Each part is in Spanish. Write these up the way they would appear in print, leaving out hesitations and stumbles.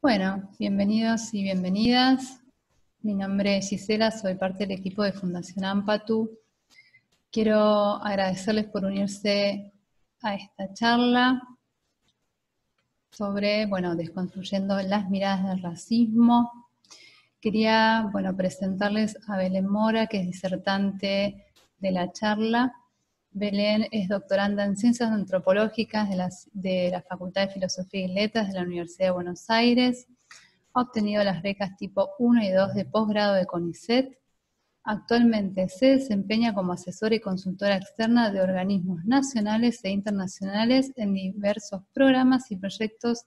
Bueno, bienvenidos y bienvenidas. Mi nombre es Gisela, soy parte del equipo de Fundación Ampatu. Quiero agradecerles por unirse a esta charla sobre, desconstruyendo las miradas del racismo. Quería, presentarles a Belén Mora, que es disertante de la charla. Belén es doctoranda en Ciencias Antropológicas de la Facultad de Filosofía y Letras de la Universidad de Buenos Aires. Ha obtenido las becas tipo 1 y 2 de posgrado de CONICET. Actualmente se desempeña como asesora y consultora externa de organismos nacionales e internacionales en diversos programas y proyectos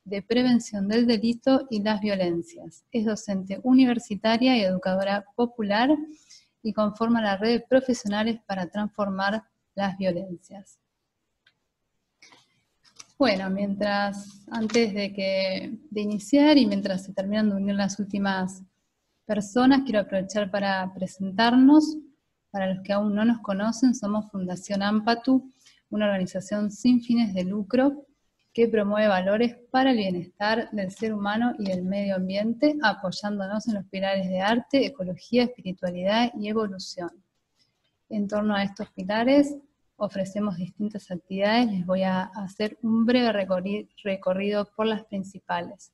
de prevención del delito y las violencias. Es docente universitaria y educadora popular y conforma la red de profesionales para transformar las violencias. Bueno, antes de iniciar y mientras se terminan de unir las últimas personas, quiero aprovechar para presentarnos. Para los que aún no nos conocen, somos Fundación Ampatu, una organización sin fines de lucro que promueve valores para el bienestar del ser humano y del medio ambiente, apoyándonos en los pilares de arte, ecología, espiritualidad y evolución. En torno a estos pilares ofrecemos distintas actividades, les voy a hacer un breve recorrido por las principales.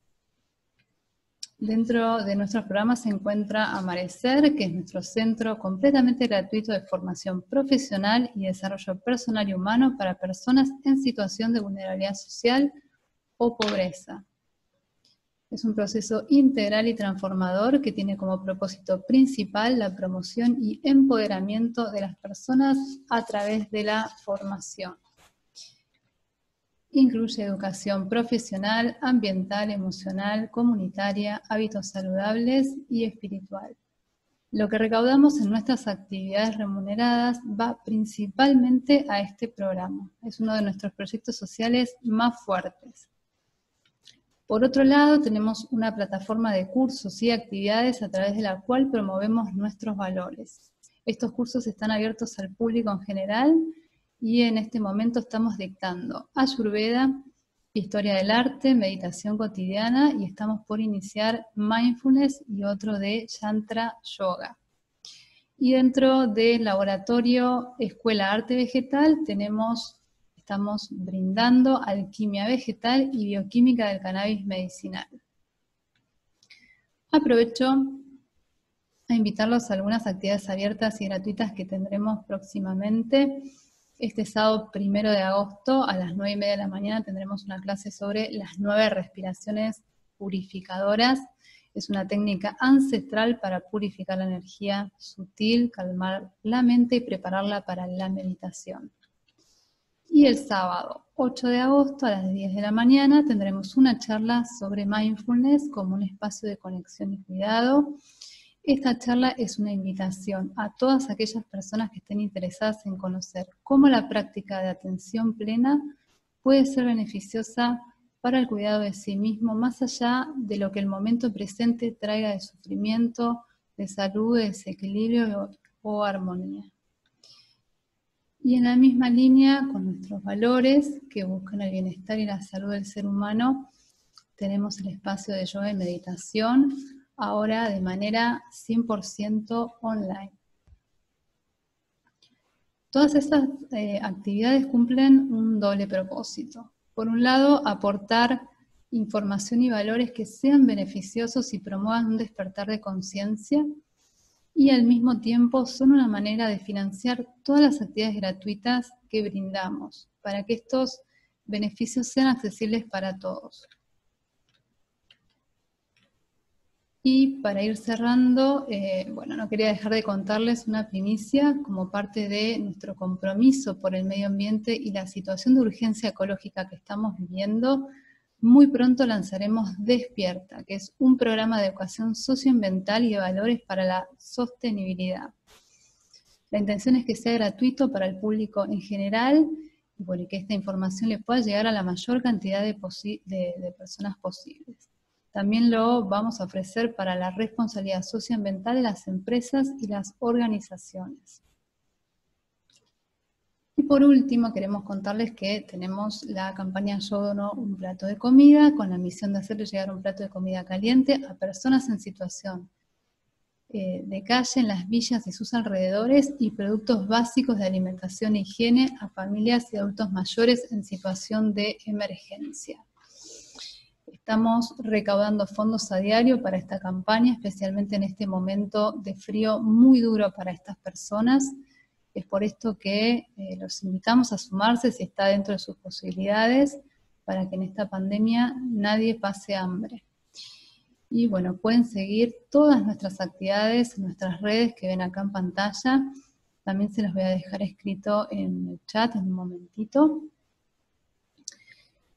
Dentro de nuestros programas se encuentra Amarecer, que es nuestro centro completamente gratuito de formación profesional y desarrollo personal y humano para personas en situación de vulnerabilidad social o pobreza. Es un proceso integral y transformador que tiene como propósito principal la promoción y empoderamiento de las personas a través de la formación. Incluye educación profesional, ambiental, emocional, comunitaria, hábitos saludables y espiritual. Lo que recaudamos en nuestras actividades remuneradas va principalmente a este programa. Es uno de nuestros proyectos sociales más fuertes. Por otro lado, tenemos una plataforma de cursos y actividades a través de la cual promovemos nuestros valores. Estos cursos están abiertos al público en general y en este momento estamos dictando Ayurveda, Historia del Arte, Meditación Cotidiana y estamos por iniciar Mindfulness y otro de Yantra Yoga. Y dentro del laboratorio Escuela Arte Vegetal estamos brindando alquimia vegetal y bioquímica del cannabis medicinal. Aprovecho a invitarlos a algunas actividades abiertas y gratuitas que tendremos próximamente. Este sábado 1 de agosto a las 9:30 de la mañana tendremos una clase sobre las 9 respiraciones purificadoras. Es una técnica ancestral para purificar la energía sutil, calmar la mente y prepararla para la meditación. Y el sábado 8 de agosto a las 10 de la mañana tendremos una charla sobre mindfulness como un espacio de conexión y cuidado. Esta charla es una invitación a todas aquellas personas que estén interesadas en conocer cómo la práctica de atención plena puede ser beneficiosa para el cuidado de sí mismo, más allá de lo que el momento presente traiga de sufrimiento, de salud, de desequilibrio o armonía. Y en la misma línea, con nuestros valores que buscan el bienestar y la salud del ser humano, tenemos el espacio de yoga y meditación, ahora de manera 100% online. Todas estas actividades cumplen un doble propósito. Por un lado, aportar información y valores que sean beneficiosos y promuevan un despertar de conciencia, y al mismo tiempo son una manera de financiar todas las actividades gratuitas que brindamos, para que estos beneficios sean accesibles para todos. Y para ir cerrando, no quería dejar de contarles una primicia como parte de nuestro compromiso por el medio ambiente y la situación de urgencia ecológica que estamos viviendo. Muy pronto lanzaremos Despierta, que es un programa de educación socioambiental y de valores para la sostenibilidad. La intención es que sea gratuito para el público en general y que esta información le pueda llegar a la mayor cantidad de personas posibles. También lo vamos a ofrecer para la responsabilidad socioambiental de las empresas y las organizaciones. Y por último, queremos contarles que tenemos la campaña Yo dono un plato de comida, con la misión de hacerle llegar un plato de comida caliente a personas en situación de calle, en las villas y sus alrededores, y productos básicos de alimentación e higiene a familias y adultos mayores en situación de emergencia. Estamos recaudando fondos a diario para esta campaña, especialmente en este momento de frío muy duro para estas personas. Es por esto que los invitamos a sumarse si está dentro de sus posibilidades, para que en esta pandemia nadie pase hambre. Y bueno, pueden seguir todas nuestras actividades en nuestras redes que ven acá en pantalla. También se los voy a dejar escrito en el chat en un momentito.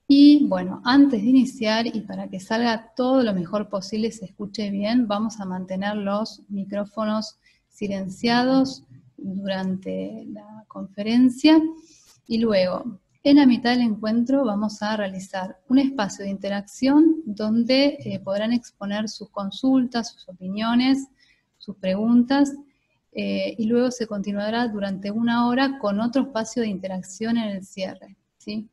Y bueno, antes de iniciar y para que salga todo lo mejor posible y se escuche bien, vamos a mantener los micrófonos silenciados durante la conferencia. Y luego, en la mitad del encuentro vamos a realizar un espacio de interacción donde podrán exponer sus consultas, sus opiniones, sus preguntas, y luego se continuará durante 1 hora con otro espacio de interacción en el cierre, ¿sí?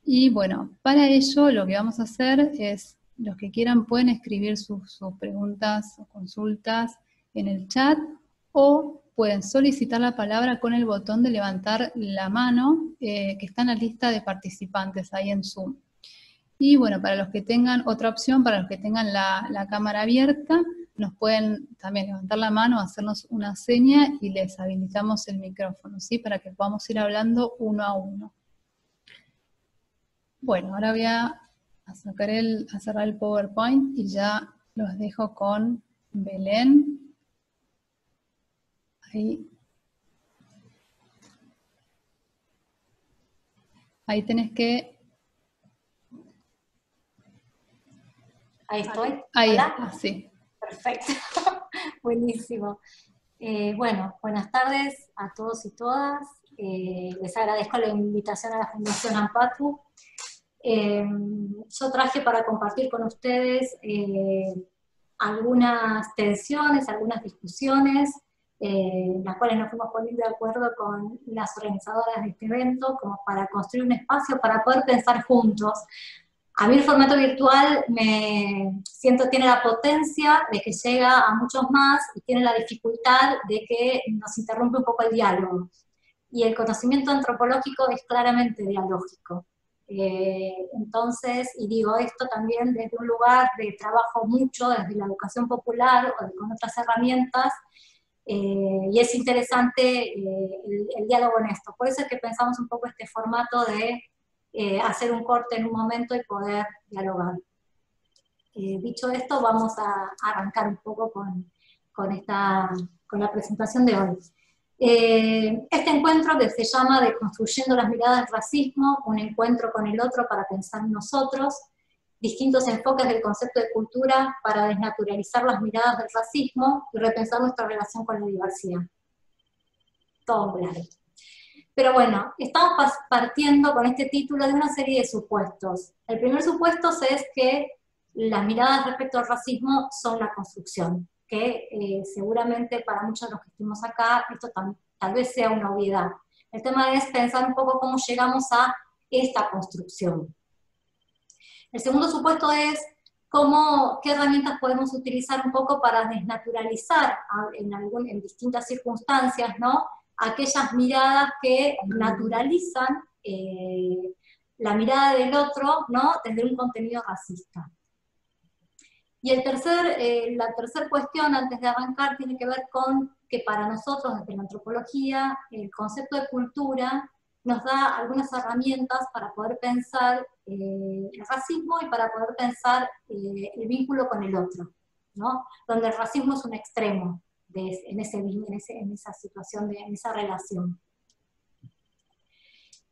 Y bueno, para ello lo que vamos a hacer es, los que quieran pueden escribir sus preguntas o consultas en el chat, o pueden solicitar la palabra con el botón de levantar la mano que está en la lista de participantes ahí en Zoom. Y bueno, para los que tengan otra opción, para los que tengan la cámara abierta, nos pueden también levantar la mano, hacernos una seña y les habilitamos el micrófono, ¿sí? Para que podamos ir hablando uno a uno. Bueno, ahora voy a cerrar el PowerPoint y ya los dejo con Belén. Ahí tenés que... Ahí estoy. Ahí ¿Hola? está, sí. Perfecto. Buenísimo. Bueno, buenas tardes a todos y todas. Les agradezco la invitación a la Fundación AMPATU. Yo traje para compartir con ustedes algunas tensiones, algunas discusiones, en las cuales nos fuimos poniendo de acuerdo con las organizadoras de este evento, como para construir un espacio para poder pensar juntos. A mí el formato virtual tiene la potencia de que llega a muchos más y tiene la dificultad de que nos interrumpe un poco el diálogo. Y el conocimiento antropológico es claramente dialógico. Entonces, y digo esto también desde un lugar de trabajo mucho, desde la educación popular o con otras herramientas, y es interesante el diálogo en esto. Por eso es que pensamos un poco este formato de hacer un corte en un momento y poder dialogar. Dicho esto, vamos a arrancar un poco con la presentación de hoy. Este encuentro, que se llama Deconstruyendo las miradas del racismo, un encuentro con el otro para pensar en nosotros, distintos enfoques del concepto de cultura para desnaturalizar las miradas del racismo y repensar nuestra relación con la diversidad. Todo muy largo. Pero bueno, estamos partiendo con este título de una serie de supuestos. El primer supuesto es que las miradas respecto al racismo son la construcción, que seguramente para muchos de los que estuvimos acá esto tal vez sea una obviedad. El tema es pensar un poco cómo llegamos a esta construcción. El segundo supuesto es qué herramientas podemos utilizar un poco para desnaturalizar en distintas circunstancias, ¿no?, aquellas miradas que naturalizan la mirada del otro, ¿no?, desde un contenido racista. Y la tercera cuestión, antes de arrancar, tiene que ver con que para nosotros, desde la antropología, el concepto de cultura nos da algunas herramientas para poder pensar el racismo y para poder pensar el vínculo con el otro, ¿no?, donde el racismo es un extremo en esa situación, en esa relación.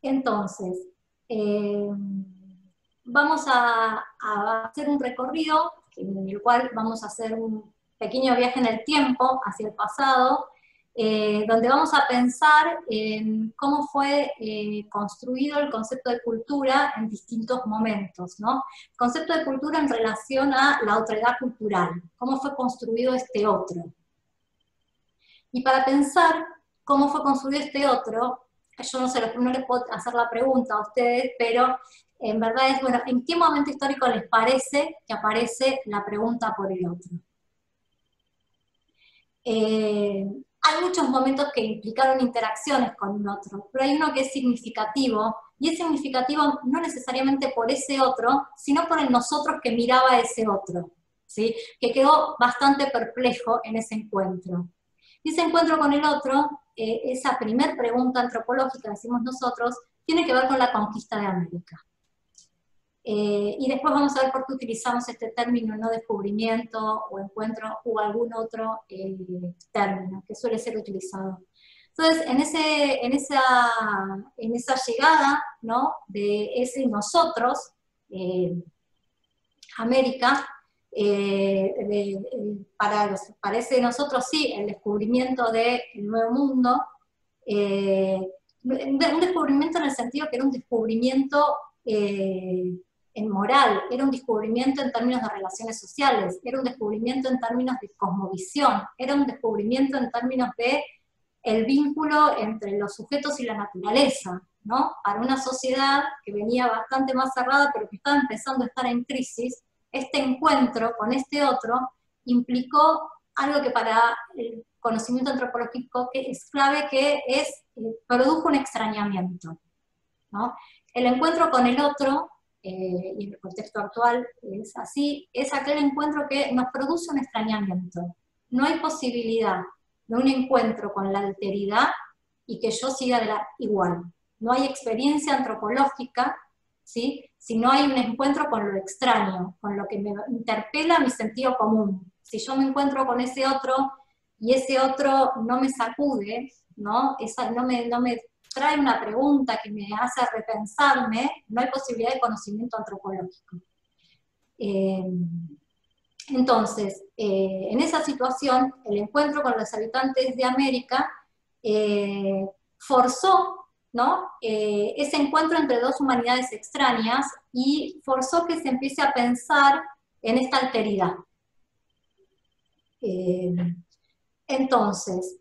Entonces, vamos a hacer un recorrido en el cual vamos a hacer un pequeño viaje en el tiempo, hacia el pasado, donde vamos a pensar en cómo fue construido el concepto de cultura en distintos momentos, ¿no? El concepto de cultura en relación a la otredad cultural, cómo fue construido este otro. Y para pensar cómo fue construido este otro, yo no les puedo hacer la pregunta a ustedes, pero en verdad es, bueno, ¿en qué momento histórico les parece que aparece la pregunta por el otro? Hay muchos momentos que implicaron interacciones con un otro, pero hay uno que es significativo, y es significativo no necesariamente por ese otro, sino por el nosotros que miraba a ese otro, ¿sí? Que quedó bastante perplejo en ese encuentro. Y ese encuentro con el otro, esa primer pregunta antropológica, decimos nosotros, tiene que ver con la conquista de América. Y después vamos a ver por qué utilizamos este término, no descubrimiento o encuentro o algún otro término que suele ser utilizado. Entonces, en esa llegada, ¿no?, de ese nosotros, América, para ese nosotros sí, el descubrimiento del Nuevo Mundo, un descubrimiento en el sentido que era un descubrimiento en moral, era un descubrimiento en términos de relaciones sociales, era un descubrimiento en términos de cosmovisión, era un descubrimiento en términos de el vínculo entre los sujetos y la naturaleza, ¿no? Para una sociedad que venía bastante más cerrada, pero que estaba empezando a estar en crisis, este encuentro con este otro implicó algo que para el conocimiento antropológico que es clave, que es, produjo un extrañamiento, ¿no? El encuentro con el otro, y en el contexto actual es así, es aquel encuentro que nos produce un extrañamiento. No hay posibilidad de un encuentro con la alteridad y que yo siga igual. No hay experiencia antropológica, ¿sí?, si no hay un encuentro con lo extraño, con lo que me interpela mi sentido común. Si yo me encuentro con ese otro y ese otro no me sacude, ¿no?, no me trae una pregunta que me hace repensarme, no hay posibilidad de conocimiento antropológico. Entonces, en esa situación, el encuentro con los habitantes de América forzó, ¿no?, ese encuentro entre dos humanidades extrañas y forzó que se empiece a pensar en esta alteridad. Entonces,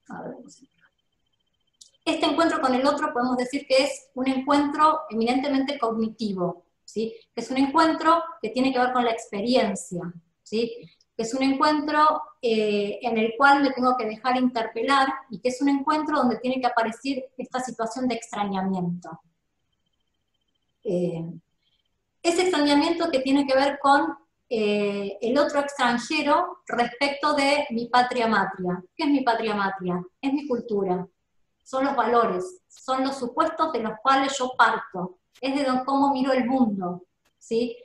a ver, este encuentro con el otro podemos decir que es un encuentro eminentemente cognitivo, ¿sí?, que es un encuentro que tiene que ver con la experiencia, ¿sí?, que es un encuentro en el cual me tengo que dejar interpelar y que es un encuentro donde tiene que aparecer esta situación de extrañamiento. Ese extrañamiento que tiene que ver con el otro extranjero respecto de mi patria matria. ¿Qué es mi patria matria? Es mi cultura. Son los valores, son los supuestos de los cuales yo parto, es de cómo miro el mundo, ¿sí?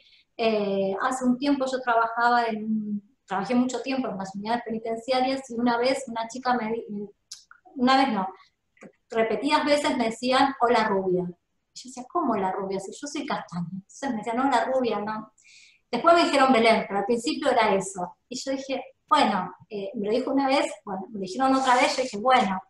Hace un tiempo yo trabajé mucho tiempo en las unidades penitenciarias y una vez una chica repetidas veces me decían, hola rubia. Y yo decía, ¿cómo la rubia? Si yo soy castaña. Entonces me decían, no, la rubia, no. Después me dijeron Belén, pero al principio era eso. Y yo dije, bueno, me lo dijo una vez, bueno, me lo dijeron otra vez, yo dije, bueno.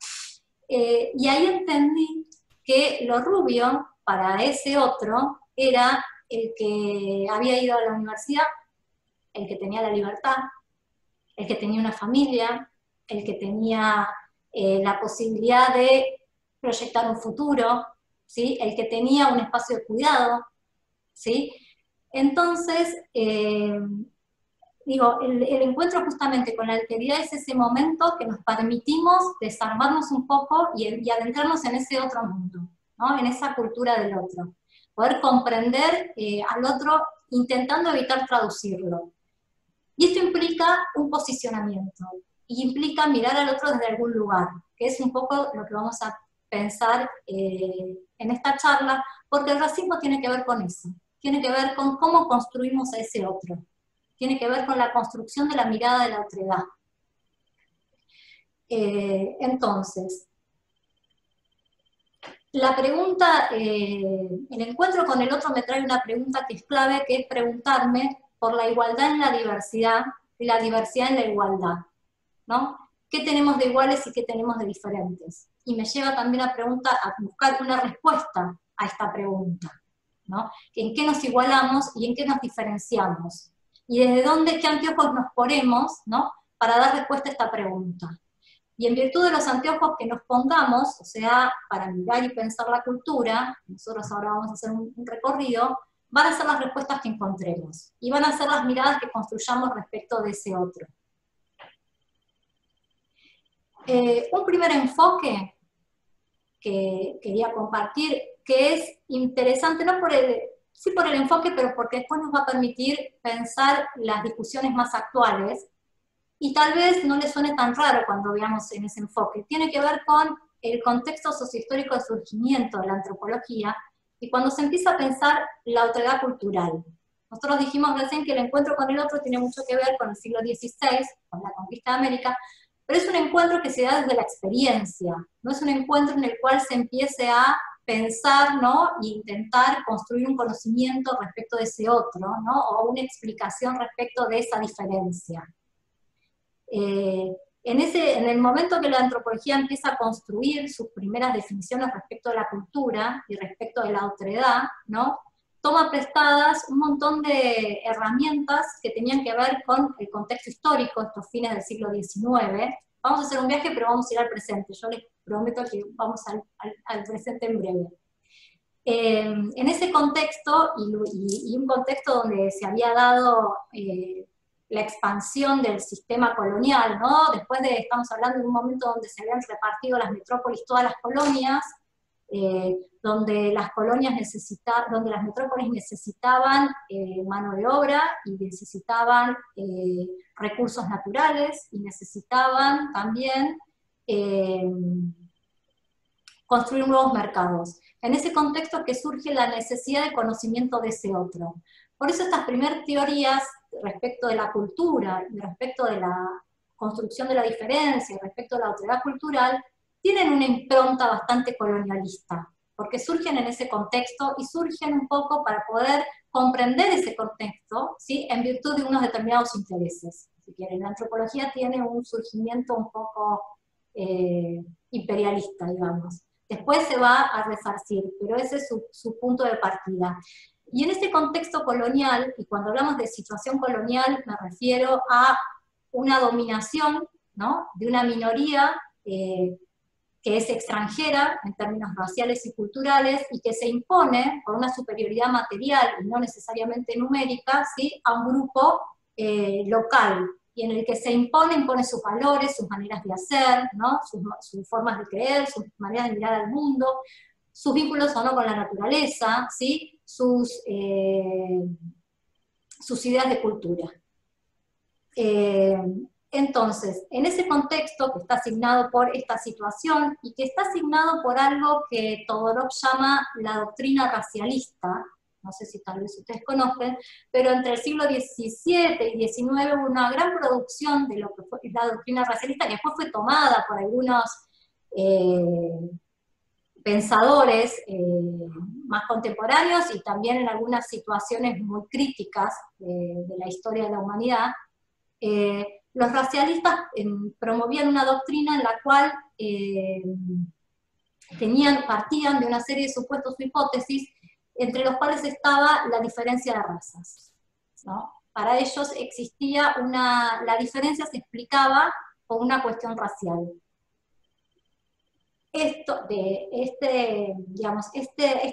Y ahí entendí que lo rubio para ese otro era el que había ido a la universidad, el que tenía la libertad, el que tenía una familia, el que tenía la posibilidad de proyectar un futuro, ¿sí?, el que tenía un espacio de cuidado, ¿sí? Entonces, digo, el encuentro justamente con la alteridad es ese momento que nos permitimos desarmarnos un poco y adentrarnos en ese otro mundo, ¿no?, en esa cultura del otro. Poder comprender al otro intentando evitar traducirlo. Y esto implica un posicionamiento, y implica mirar al otro desde algún lugar, que es un poco lo que vamos a pensar en esta charla, porque el racismo tiene que ver con eso, tiene que ver con cómo construimos a ese otro. Tiene que ver con la construcción de la mirada de la otredad. Entonces, la pregunta, el encuentro con el otro me trae una pregunta que es clave, que es preguntarme por la igualdad en la diversidad y la diversidad en la igualdad, ¿no? ¿Qué tenemos de iguales y qué tenemos de diferentes? Y me lleva también a buscar una respuesta a esta pregunta, ¿no? ¿En qué nos igualamos y en qué nos diferenciamos? Y desde dónde, qué anteojos nos ponemos, ¿no?, para dar respuesta a esta pregunta. Y en virtud de los anteojos que nos pongamos, o sea, para mirar y pensar la cultura, nosotros ahora vamos a hacer un recorrido, van a ser las respuestas que encontremos, y van a ser las miradas que construyamos respecto de ese otro. Un primer enfoque que quería compartir, que es interesante, no por sí por el enfoque, pero porque después nos va a permitir pensar las discusiones más actuales, y tal vez no les suene tan raro cuando veamos en ese enfoque. Tiene que ver con el contexto sociohistórico de surgimiento de la antropología, y cuando se empieza a pensar la otredad cultural. Nosotros dijimos recién que el encuentro con el otro tiene mucho que ver con el siglo XVI, con la conquista de América, pero es un encuentro que se da desde la experiencia, no es un encuentro en el cual se empiece a pensar, ¿no?, e intentar construir un conocimiento respecto de ese otro, ¿no?, o una explicación respecto de esa diferencia. En el momento que la antropología empieza a construir sus primeras definiciones respecto de la cultura y respecto de la otredad, ¿no?, toma prestadas un montón de herramientas que tenían que ver con el contexto histórico, estos fines del siglo XIX. Vamos a hacer un viaje, pero vamos a ir al presente. Yo les prometo que vamos al presente en breve. En ese contexto, y un contexto donde se había dado la expansión del sistema colonial, ¿no? Estamos hablando de un momento donde se habían repartido las metrópolis, todas las colonias, donde las metrópolis necesitaban mano de obra, y necesitaban recursos naturales, y necesitaban también construir nuevos mercados. En ese contexto que surge la necesidad de conocimiento de ese otro. Por eso estas primeras teorías respecto de la cultura, y respecto de la construcción de la diferencia, respecto de la otredad cultural, tienen una impronta bastante colonialista, porque surgen en ese contexto, y surgen un poco para poder comprender ese contexto, ¿sí?, en virtud de unos determinados intereses. Si quieren, la antropología tiene un surgimiento un poco imperialista, digamos. Después se va a resarcir, pero ese es su punto de partida. Y en este contexto colonial, y cuando hablamos de situación colonial, me refiero a una dominación, ¿no?, de una minoría que es extranjera en términos raciales y culturales, y que se impone por una superioridad material y no necesariamente numérica, ¿sí?, a un grupo local, y en el que se impone sus valores, sus maneras de hacer, ¿no?, sus formas de creer, sus maneras de mirar al mundo, sus vínculos o no con la naturaleza, ¿sí?, sus ideas de cultura. Entonces, en ese contexto que está asignado por esta situación, y que está asignado por algo que Todorov llama la doctrina racialista, no sé si tal vez ustedes conocen, pero entre el siglo XVII y XIX hubo una gran producción de lo que fue la doctrina racialista, que después fue tomada por algunos pensadores más contemporáneos, y también en algunas situaciones muy críticas de la historia de la humanidad. Los racialistas promovían una doctrina en la cual partían de una serie de supuestos o hipótesis, entre los cuales estaba la diferencia de razas, ¿no? Para ellos existía la diferencia se explicaba por una cuestión racial. Esta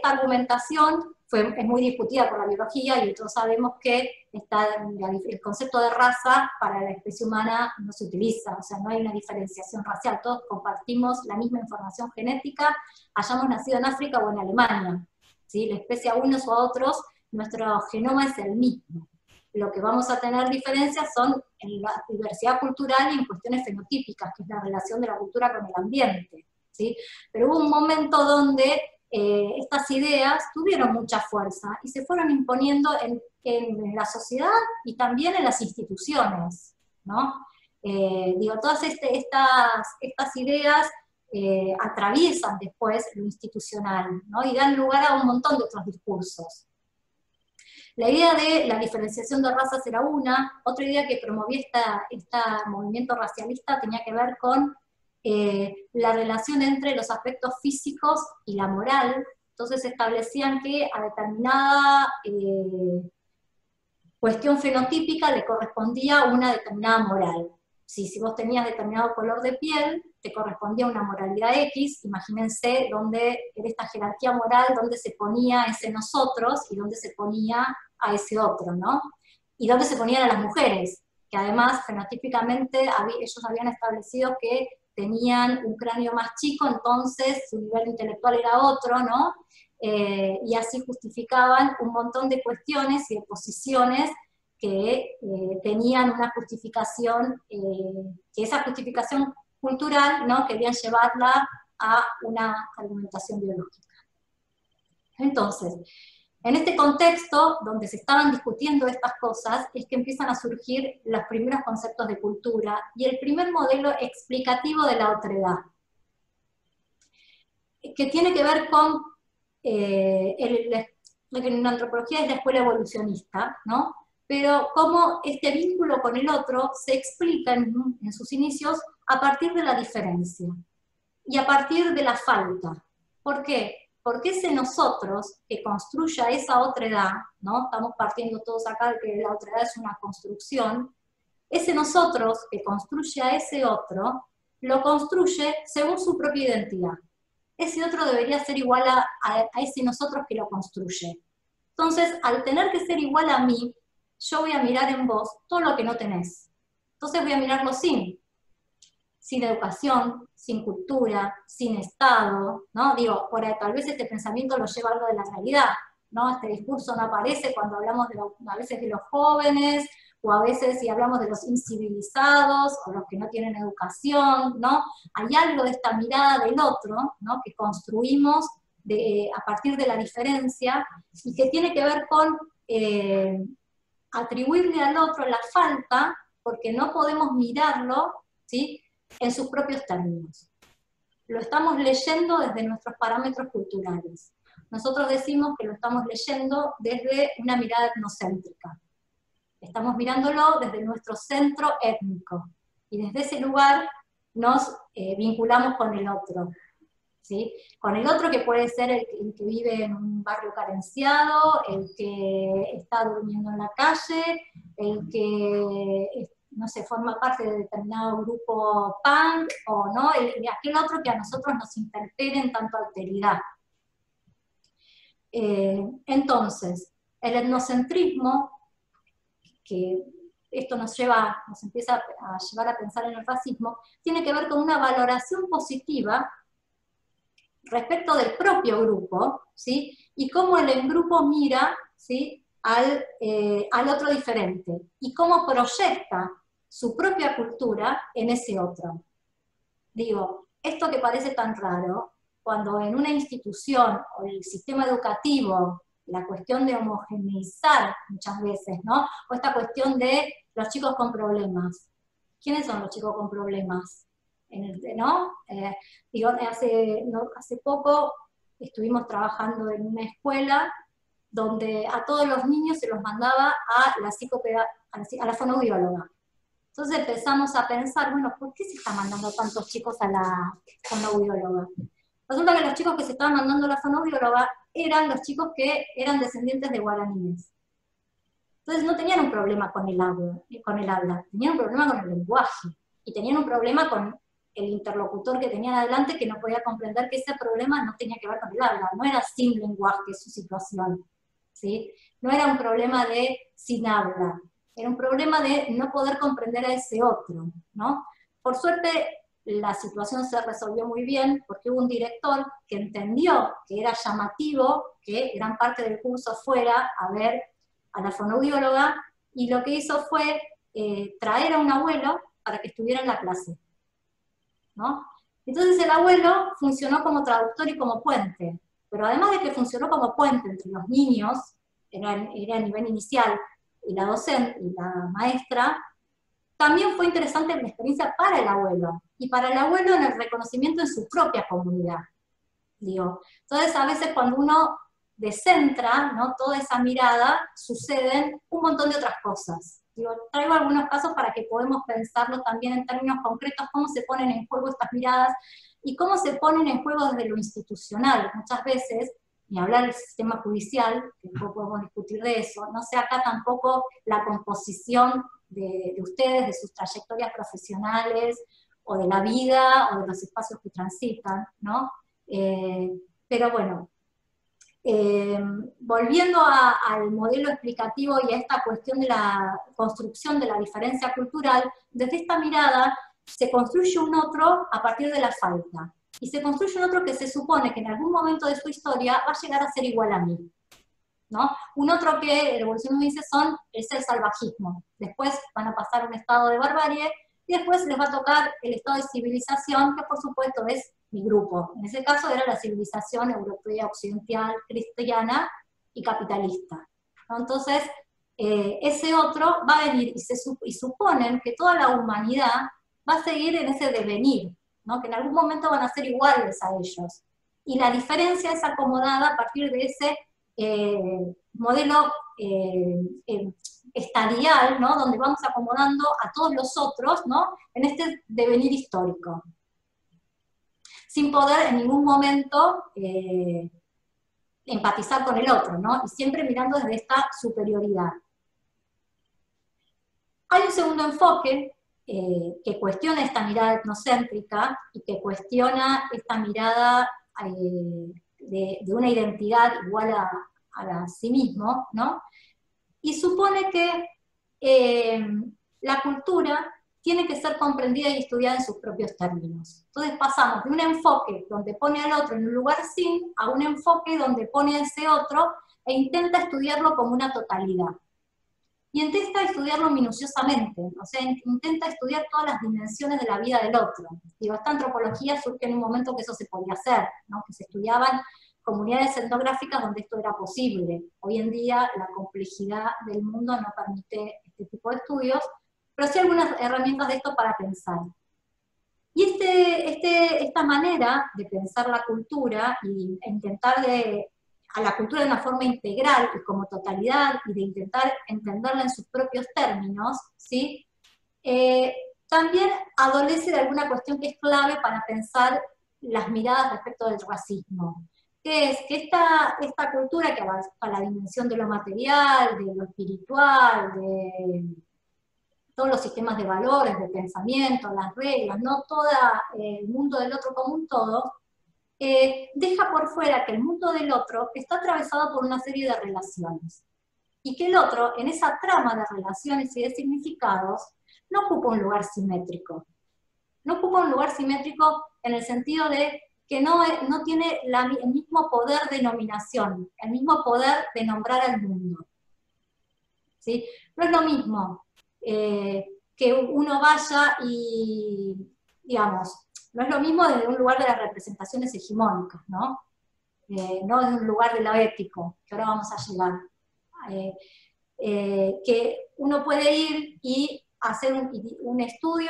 argumentación es muy discutida por la biología, y todos sabemos que el concepto de raza para la especie humana no se utiliza, o sea, no hay una diferenciación racial, todos compartimos la misma información genética, hayamos nacido en África o en Alemania, ¿sí? La especie a unos o a otros, nuestro genoma es el mismo. Lo que vamos a tener diferencias son en la diversidad cultural y en cuestiones fenotípicas, que es la relación de la cultura con el ambiente, ¿sí? Pero hubo un momento donde estas ideas tuvieron mucha fuerza y se fueron imponiendo en la sociedad y también en las instituciones, ¿no? Todas estas ideas atraviesan después lo institucional, ¿no?, y dan lugar a un montón de otros discursos. La idea de la diferenciación de razas era una. Otra idea que promovía este movimiento racialista tenía que ver con la relación entre los aspectos físicos y la moral. Entonces establecían que a determinada cuestión fenotípica le correspondía una determinada moral. Si vos tenías determinado color de piel, te correspondía una moralidad X, imagínense dónde, en esta jerarquía moral, dónde se ponía ese nosotros y dónde se ponía a ese otro, ¿no? Y dónde se ponían a las mujeres, que además fenotípicamente ellos habían establecido que tenían un cráneo más chico, entonces su nivel intelectual era otro, ¿no? Y así justificaban un montón de cuestiones y de posiciones que tenían una justificación, que esa justificación cultural, ¿no?, querían llevarla a una argumentación biológica. Entonces, en este contexto, donde se estaban discutiendo estas cosas, es que empiezan a surgir los primeros conceptos de cultura y el primer modelo explicativo de la otredad, que tiene que ver con, lo que en antropología es la escuela evolucionista, ¿no? Pero cómo este vínculo con el otro se explica en sus inicios a partir de la diferencia y a partir de la falta. ¿Por qué? Porque ese nosotros que construya esa otredad, ¿no? Estamos partiendo todos acá de que la otredad es una construcción, ese nosotros que construye a ese otro, lo construye según su propia identidad. Ese otro debería ser igual a ese nosotros que lo construye. Entonces, al tener que ser igual a mí, yo voy a mirar en vos todo lo que no tenés. Entonces voy a mirarlo sin educación, sin cultura, sin Estado, ¿no? Digo, tal vez este pensamiento lo lleva algo de la realidad, ¿no? Este discurso no aparece cuando hablamos a veces de los jóvenes, o a veces si hablamos de los incivilizados, o los que no tienen educación, ¿no? Hay algo de esta mirada del otro, ¿no?, que construimos a partir de la diferencia, y que tiene que ver con atribuirle al otro la falta, porque no podemos mirarlo, ¿sí?, en sus propios términos. Lo estamos leyendo desde nuestros parámetros culturales. Nosotros decimos que lo estamos leyendo desde una mirada etnocéntrica. Estamos mirándolo desde nuestro centro étnico, y desde ese lugar nos vinculamos con el otro, ¿sí? Con el otro que puede ser el que vive en un barrio carenciado, el que está durmiendo en la calle, el que, no sé, forma parte de determinado grupo punk, o no, aquel otro que a nosotros nos interpela en tanto alteridad. Entonces, el etnocentrismo, que esto nos empieza a llevar a pensar en el racismo, tiene que ver con una valoración positiva respecto del propio grupo, ¿sí?, y cómo el grupo mira, ¿sí?, al otro diferente, y cómo proyecta su propia cultura en ese otro. Digo, esto que parece tan raro, cuando en una institución o el sistema educativo, la cuestión de homogeneizar muchas veces, ¿no?, o esta cuestión de los chicos con problemas. ¿Quiénes son los chicos con problemas? ¿No? Digo, hace poco estuvimos trabajando en una escuela donde a todos los niños se los mandaba a la fonoaudióloga. Entonces empezamos a pensar, bueno, ¿por qué se están mandando tantos chicos a la fonoaudióloga? Resulta que los chicos que se estaban mandando a la fonoaudióloga eran los chicos que eran descendientes de guaraníes. Entonces no tenían un problema con el habla, tenían un problema con el lenguaje, y tenían un problema con el interlocutor que tenían adelante, que no podía comprender que ese problema no tenía que ver con el habla, no era sin lenguaje su situación, ¿sí? No era un problema de sin habla, era un problema de no poder comprender a ese otro, ¿no? Por suerte, la situación se resolvió muy bien, porque hubo un director que entendió que era llamativo que gran parte del curso fuera a ver a la fonoaudióloga, y lo que hizo fue traer a un abuelo para que estuviera en la clase, ¿no? Entonces el abuelo funcionó como traductor y como puente, pero además de que funcionó como puente entre los niños, era a nivel inicial, y la docente y la maestra, también fue interesante la experiencia para el abuelo, y para el abuelo en el reconocimiento en su propia comunidad, digo. Entonces a veces cuando uno descentra, ¿no?, toda esa mirada, suceden un montón de otras cosas. Digo, traigo algunos casos para que podamos pensarlo también en términos concretos, cómo se ponen en juego estas miradas, y cómo se ponen en juego desde lo institucional. Muchas veces, ni hablar del sistema judicial, que después podemos discutir de eso, no sé acá tampoco la composición de ustedes, de sus trayectorias profesionales, o de la vida, o de los espacios que transitan, ¿no? Pero bueno, volviendo al modelo explicativo y a esta cuestión de la construcción de la diferencia cultural, desde esta mirada se construye un otro a partir de la falta. Y se construye un otro que se supone que en algún momento de su historia va a llegar a ser igual a mí, ¿no? Un otro que Revolución nos dice es el salvajismo. Después van a pasar a un estado de barbarie y después les va a tocar el estado de civilización, que por supuesto es mi grupo. En ese caso era la civilización europea, occidental, cristiana y capitalista, ¿no? Entonces, ese otro va a venir y suponen que toda la humanidad va a seguir en ese devenir, ¿no? Que en algún momento van a ser iguales a ellos. Y la diferencia es acomodada a partir de ese modelo estadial, ¿no? Donde vamos acomodando a todos los otros, ¿no? En este devenir histórico, sin poder en ningún momento empatizar con el otro, ¿no? Y siempre mirando desde esta superioridad. Hay un segundo enfoque que cuestiona esta mirada etnocéntrica y que cuestiona esta mirada de una identidad igual a sí mismo, ¿no? Y supone que la cultura tiene que ser comprendida y estudiada en sus propios términos. Entonces pasamos de un enfoque donde pone al otro en un lugar sin, a un enfoque donde pone a ese otro e intenta estudiarlo como una totalidad. Y intenta estudiarlo minuciosamente, o sea, intenta estudiar todas las dimensiones de la vida del otro. Digo, esta antropología surge en un momento que eso se podía hacer, ¿no? Que se estudiaban comunidades etnográficas donde esto era posible. Hoy en día la complejidad del mundo no permite este tipo de estudios, pero sí algunas herramientas de esto para pensar. Y esta manera de pensar la cultura e intentar a la cultura de una forma integral y como totalidad, y de intentar entenderla en sus propios términos, ¿sí? También adolece de alguna cuestión que es clave para pensar las miradas respecto del racismo, que es que esta cultura que avanza a la dimensión de lo material, de lo espiritual, de todos los sistemas de valores, de pensamiento, las reglas, no todo el mundo del otro como un todo, deja por fuera que el mundo del otro está atravesado por una serie de relaciones. Y que el otro, en esa trama de relaciones y de significados, no ocupa un lugar simétrico. No ocupa un lugar simétrico en el sentido de que no tiene el mismo poder de nominación, el mismo poder de nombrar al mundo. ¿Sí? No es lo mismo que uno vaya y, digamos, no es lo mismo desde un lugar de las representaciones hegemónicas, ¿no? No desde un lugar de lo ético, que ahora vamos a llegar. Que uno puede ir y hacer un estudio,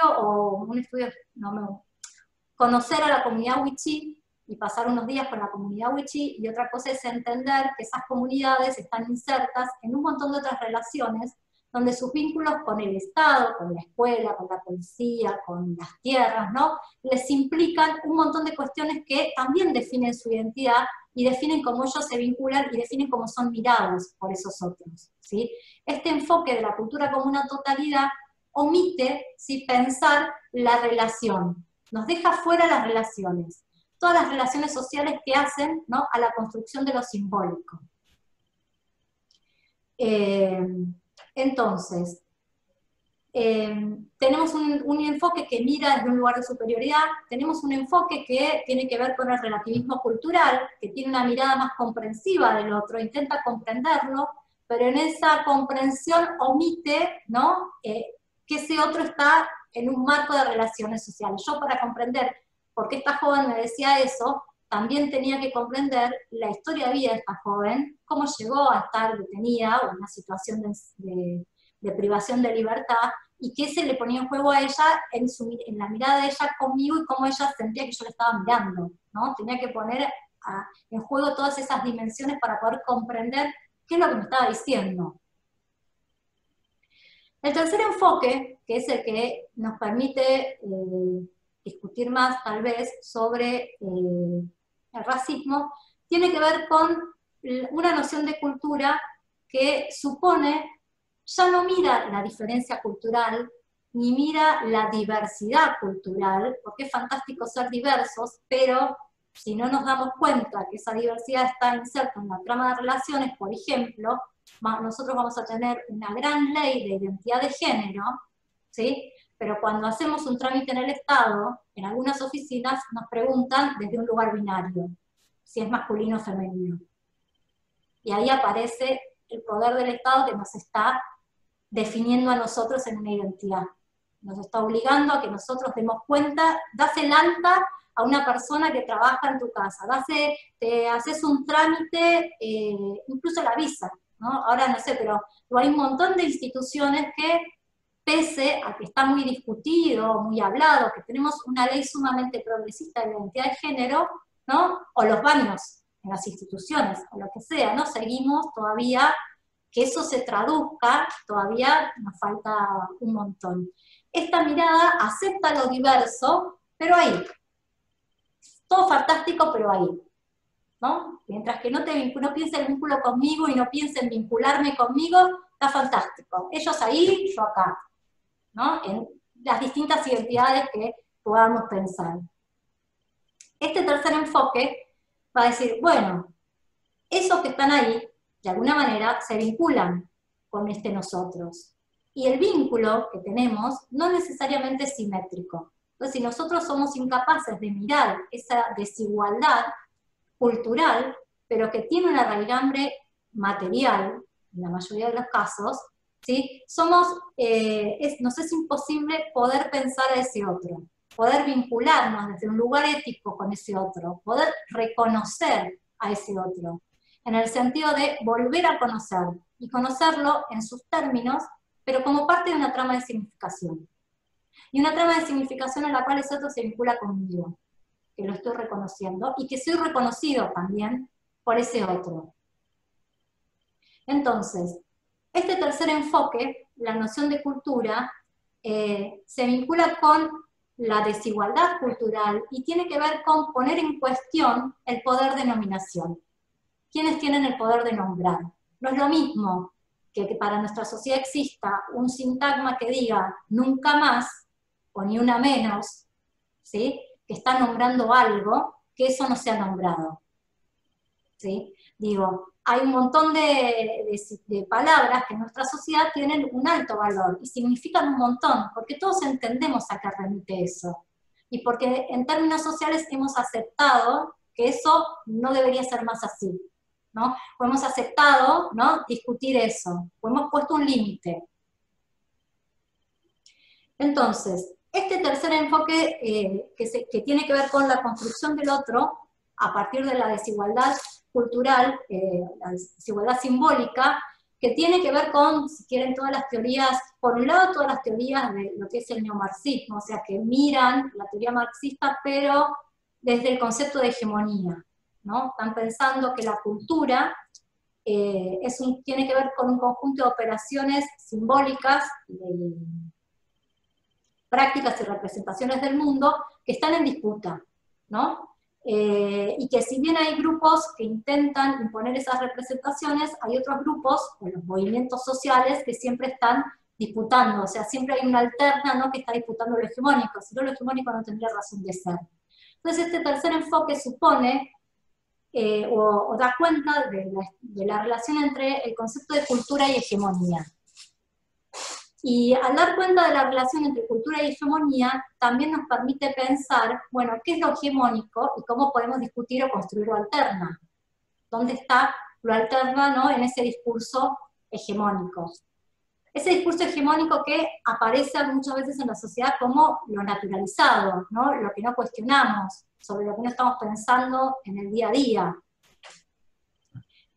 conocer a la comunidad wichí y pasar unos días con la comunidad wichí, y otra cosa es entender que esas comunidades están insertas en un montón de otras relaciones donde sus vínculos con el Estado, con la escuela, con la policía, con las tierras, ¿no? Les implican un montón de cuestiones que también definen su identidad y definen cómo ellos se vinculan y definen cómo son mirados por esos otros, ¿sí? Este enfoque de la cultura como una totalidad omite, ¿sí?, pensar la relación, nos deja fuera las relaciones, todas las relaciones sociales que hacen, ¿no?, a la construcción de lo simbólico. Entonces, tenemos un enfoque que mira desde un lugar de superioridad, tenemos un enfoque que tiene que ver con el relativismo cultural, que tiene una mirada más comprensiva del otro, intenta comprenderlo, pero en esa comprensión omite, ¿no?, que ese otro está en un marco de relaciones sociales. Yo, para comprender por qué esta joven me decía eso, también tenía que comprender la historia de vida de esta joven, cómo llegó a estar detenida o en una situación de privación de libertad, y qué se le ponía en juego a ella en la mirada de ella conmigo y cómo ella sentía que yo la estaba mirando, ¿no? Tenía que poner en juego todas esas dimensiones para poder comprender qué es lo que me estaba diciendo. El tercer enfoque, que es el que nos permite discutir más tal vez sobre el racismo, tiene que ver con una noción de cultura que supone ya no mira la diferencia cultural, ni mira la diversidad cultural, porque es fantástico ser diversos, pero si no nos damos cuenta que esa diversidad está inserta en la trama de relaciones, por ejemplo, nosotros vamos a tener una gran ley de identidad de género, ¿sí? Pero cuando hacemos un trámite en el Estado, en algunas oficinas nos preguntan desde un lugar binario, si es masculino o femenino. Y ahí aparece el poder del Estado que nos está definiendo a nosotros en una identidad. Nos está obligando a que nosotros demos cuenta, das el alta a una persona que trabaja en tu casa, te haces un trámite, incluso la visa, ¿no? Ahora no sé, pero hay un montón de instituciones que, pese a que está muy discutido, muy hablado, que tenemos una ley sumamente progresista de la identidad de género, ¿no? O los baños en las instituciones, o lo que sea, ¿no? Seguimos todavía, que eso se traduzca, todavía nos falta un montón. Esta mirada acepta lo diverso, pero ahí. Todo fantástico, pero ahí. ¿No? Mientras que no piense el vínculo conmigo y no piense en vincularme conmigo, está fantástico. Ellos ahí, yo acá. ¿No? En las distintas identidades que podamos pensar. Este tercer enfoque va a decir, bueno, esos que están ahí, de alguna manera, se vinculan con este nosotros. Y el vínculo que tenemos no necesariamente es simétrico. Entonces, si nosotros somos incapaces de mirar esa desigualdad cultural, pero que tiene una raigambre material, en la mayoría de los casos, ¿sí? Nos es imposible poder pensar a ese otro, poder vincularnos desde un lugar ético con ese otro, poder reconocer a ese otro, en el sentido de volver a conocer, y conocerlo en sus términos, pero como parte de una trama de significación. Y una trama de significación en la cual ese otro se vincula conmigo, que lo estoy reconociendo, y que soy reconocido también por ese otro. Entonces, este tercer enfoque, la noción de cultura, se vincula con la desigualdad cultural y tiene que ver con poner en cuestión el poder de nominación. ¿Quiénes tienen el poder de nombrar? No es lo mismo que para nuestra sociedad exista un sintagma que diga nunca más o ni una menos, ¿sí? Que está nombrando algo, que eso no se ha nombrado. ¿Sí? Digo, hay un montón de palabras que en nuestra sociedad tienen un alto valor y significan un montón, porque todos entendemos a qué remite eso. Y porque en términos sociales hemos aceptado que eso no debería ser más así, ¿no? O hemos aceptado, ¿no?, discutir eso, o hemos puesto un límite. Entonces, este tercer enfoque que tiene que ver con la construcción del otro, a partir de la desigualdad cultural, la desigualdad simbólica, que tiene que ver con, si quieren, todas las teorías, por un lado todas las teorías de lo que es el neomarxismo, o sea, que miran la teoría marxista, pero desde el concepto de hegemonía, ¿no? Están pensando que la cultura tiene que ver con un conjunto de operaciones simbólicas, prácticas y representaciones del mundo que están en disputa, ¿no? Y que si bien hay grupos que intentan imponer esas representaciones, hay otros grupos, o los movimientos sociales, que siempre están disputando, o sea, siempre hay una alterna, ¿no?, que está disputando lo hegemónico, si no lo hegemónico no tendría razón de ser. Entonces este tercer enfoque supone, o da cuenta de la relación entre el concepto de cultura y hegemonía. Y al dar cuenta de la relación entre cultura y hegemonía, también nos permite pensar, bueno, ¿qué es lo hegemónico y cómo podemos discutir o construir lo alterna? ¿Dónde está lo alterna, ¿no?, en ese discurso hegemónico? Ese discurso hegemónico que aparece muchas veces en la sociedad como lo naturalizado, ¿no?, lo que no cuestionamos, sobre lo que no estamos pensando en el día a día.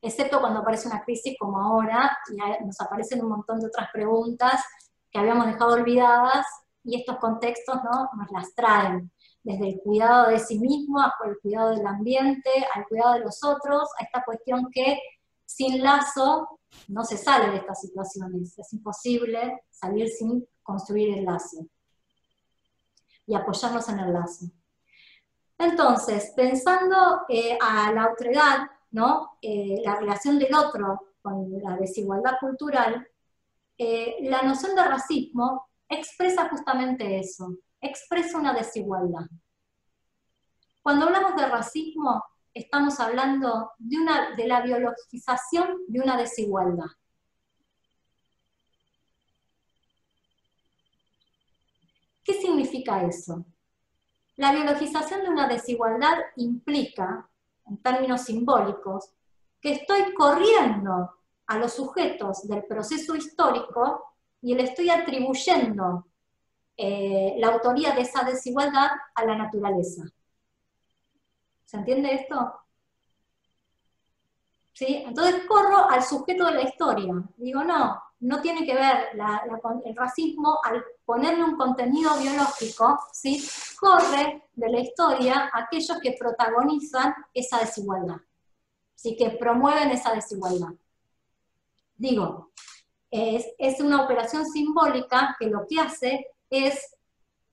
Excepto cuando aparece una crisis como ahora, y nos aparecen un montón de otras preguntas que habíamos dejado olvidadas, y estos contextos, ¿no?, nos las traen, desde el cuidado de sí mismo, hasta el cuidado del ambiente, al cuidado de los otros, a esta cuestión que sin lazo no se sale de estas situaciones, es imposible salir sin construir el lazo, y apoyarnos en el lazo. Entonces, pensando a la otredad, ¿no?, la relación del otro con la desigualdad cultural, la noción de racismo expresa justamente eso, expresa una desigualdad. Cuando hablamos de racismo, estamos hablando de la biologización de una desigualdad. ¿Qué significa eso? La biologización de una desigualdad implica, en términos simbólicos, que estoy corriendo a los sujetos del proceso histórico y le estoy atribuyendo la autoría de esa desigualdad a la naturaleza. ¿Se entiende esto? ¿Sí? Entonces corro al sujeto de la historia. Digo, no tiene que ver el racismo al ponerle un contenido biológico, ¿sí? Corre de la historia a aquellos que protagonizan esa desigualdad, ¿sí? Que promueven esa desigualdad. Digo, es una operación simbólica que lo que hace es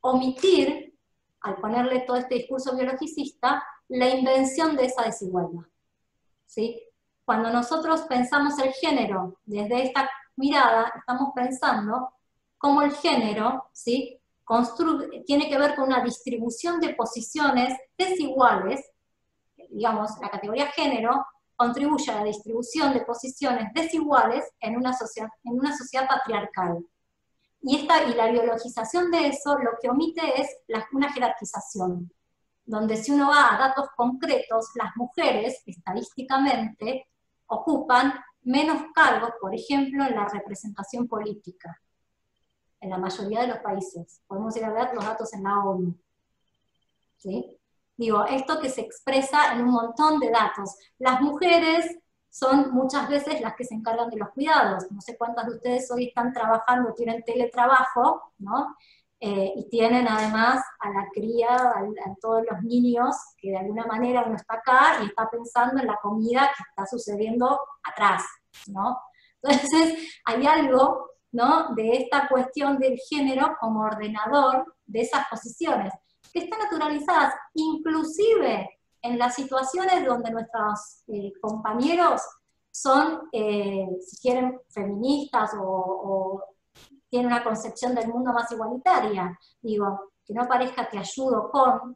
omitir, al ponerle todo este discurso biologicista, la invención de esa desigualdad, ¿sí? Cuando nosotros pensamos el género desde esta mirada, estamos pensando cómo el género, ¿sí? Tiene que ver con una distribución de posiciones desiguales, digamos, la categoría género contribuye a la distribución de posiciones desiguales en una sociedad patriarcal. Y la biologización de eso lo que omite es una jerarquización, donde si uno va a datos concretos, las mujeres, estadísticamente, ocupan menos cargos, por ejemplo, en la representación política, en la mayoría de los países. Podemos ir a ver los datos en la ONU. ¿Sí? Digo, esto que se expresa en un montón de datos. Las mujeres son muchas veces las que se encargan de los cuidados. No sé cuántas de ustedes hoy están trabajando, tienen teletrabajo, ¿no? Y tienen además a la cría, a todos los niños, que de alguna manera uno está acá y está pensando en la comida que está sucediendo atrás, ¿no? Entonces hay algo, ¿no?, de esta cuestión del género como ordenador de esas posiciones, que están naturalizadas, inclusive en las situaciones donde nuestros compañeros son, si quieren, feministas o tienen una concepción del mundo más igualitaria. Digo, que no parezca te ayudo con,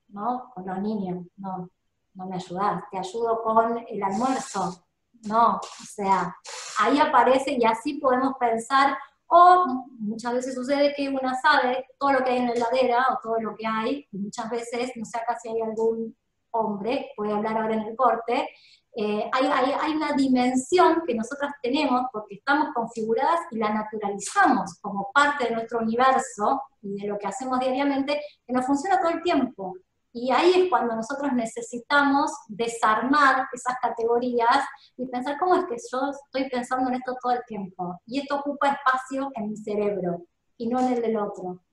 ¿no?, con los niños, no me ayudás, te ayudo con el almuerzo, no, o sea, ahí aparece y así podemos pensar. O muchas veces sucede que una sabe todo lo que hay en la heladera o todo lo que hay, y muchas veces, no sé acá si hay algún hombre, voy a hablar ahora en el corte, hay una dimensión que nosotras tenemos porque estamos configuradas y la naturalizamos como parte de nuestro universo y de lo que hacemos diariamente, que nos funciona todo el tiempo. Y ahí es cuando nosotros necesitamos desarmar esas categorías y pensar cómo es que yo estoy pensando en esto todo el tiempo. Y esto ocupa espacio en mi cerebro y no en el del otro.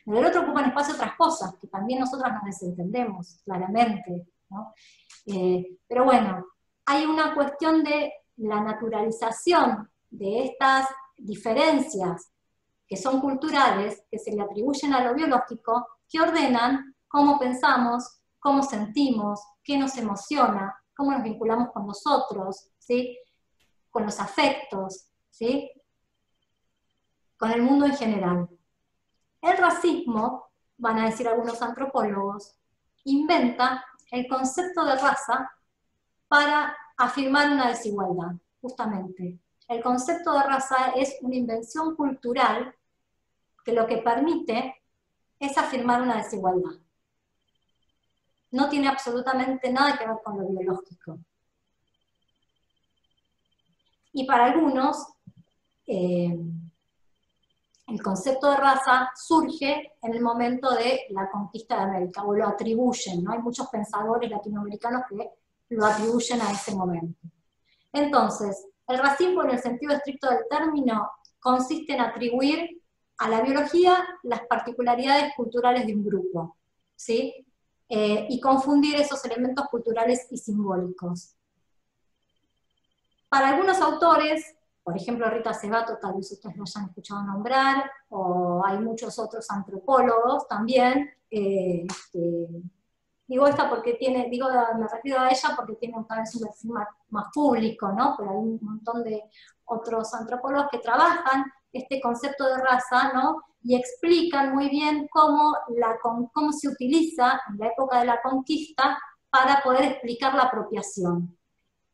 En el del otro ocupan espacio otras cosas que también nosotras nos desentendemos, claramente, ¿no? Pero bueno, hay una cuestión de la naturalización de estas diferencias que son culturales, que se le atribuyen a lo biológico, que ordenan cómo pensamos, cómo sentimos, qué nos emociona, cómo nos vinculamos con nosotros, ¿sí?, con los afectos, ¿sí?, con el mundo en general. El racismo, van a decir algunos antropólogos, inventa el concepto de raza para afirmar una desigualdad, justamente. El concepto de raza es una invención cultural que lo que permite es afirmar una desigualdad. No tiene absolutamente nada que ver con lo biológico. Y para algunos, el concepto de raza surge en el momento de la conquista de América, o lo atribuyen, ¿no? Hay muchos pensadores latinoamericanos que lo atribuyen a ese momento. Entonces, el racismo en el sentido estricto del término consiste en atribuir a la biología las particularidades culturales de un grupo, ¿sí?, y confundir esos elementos culturales y simbólicos. Para algunos autores, por ejemplo Rita Segato, tal vez ustedes lo hayan escuchado nombrar, o hay muchos otros antropólogos también, Digo esta porque tiene, me refiero a ella porque tiene tal vez un perfil más público, ¿no? Pero hay un montón de otros antropólogos que trabajan este concepto de raza, ¿no? Y explican muy bien cómo se utiliza en la época de la conquista para poder explicar la apropiación.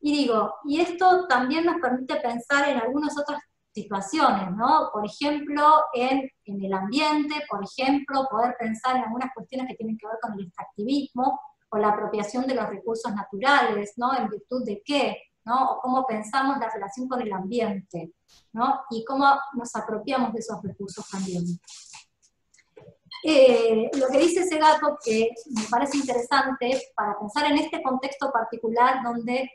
Y digo, y esto también nos permite pensar en algunas otras situaciones, ¿no? Por ejemplo, en el ambiente, por ejemplo, poder pensar en algunas cuestiones que tienen que ver con el extractivismo o la apropiación de los recursos naturales, ¿no? ¿En virtud de qué? ¿No? O cómo pensamos la relación con el ambiente, ¿no? Y cómo nos apropiamos de esos recursos también. Lo que dice Segato, que me parece interesante para pensar en este contexto particular donde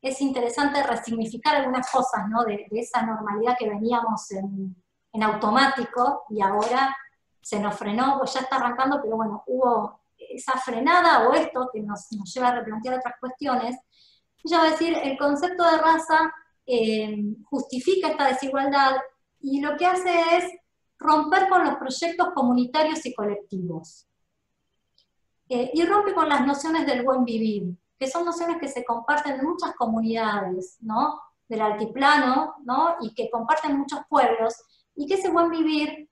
es interesante resignificar algunas cosas, ¿no? de esa normalidad que veníamos en automático y ahora se nos frenó, pues ya está arrancando, pero bueno, hubo esa frenada o esto que nos lleva a replantear otras cuestiones. Ella va a decir, el concepto de raza justifica esta desigualdad y lo que hace es romper con los proyectos comunitarios y colectivos. Y rompe con las nociones del buen vivir, que son nociones que se comparten en muchas comunidades, ¿no? Del altiplano, ¿no? Y que comparten muchos pueblos, y que ese buen vivir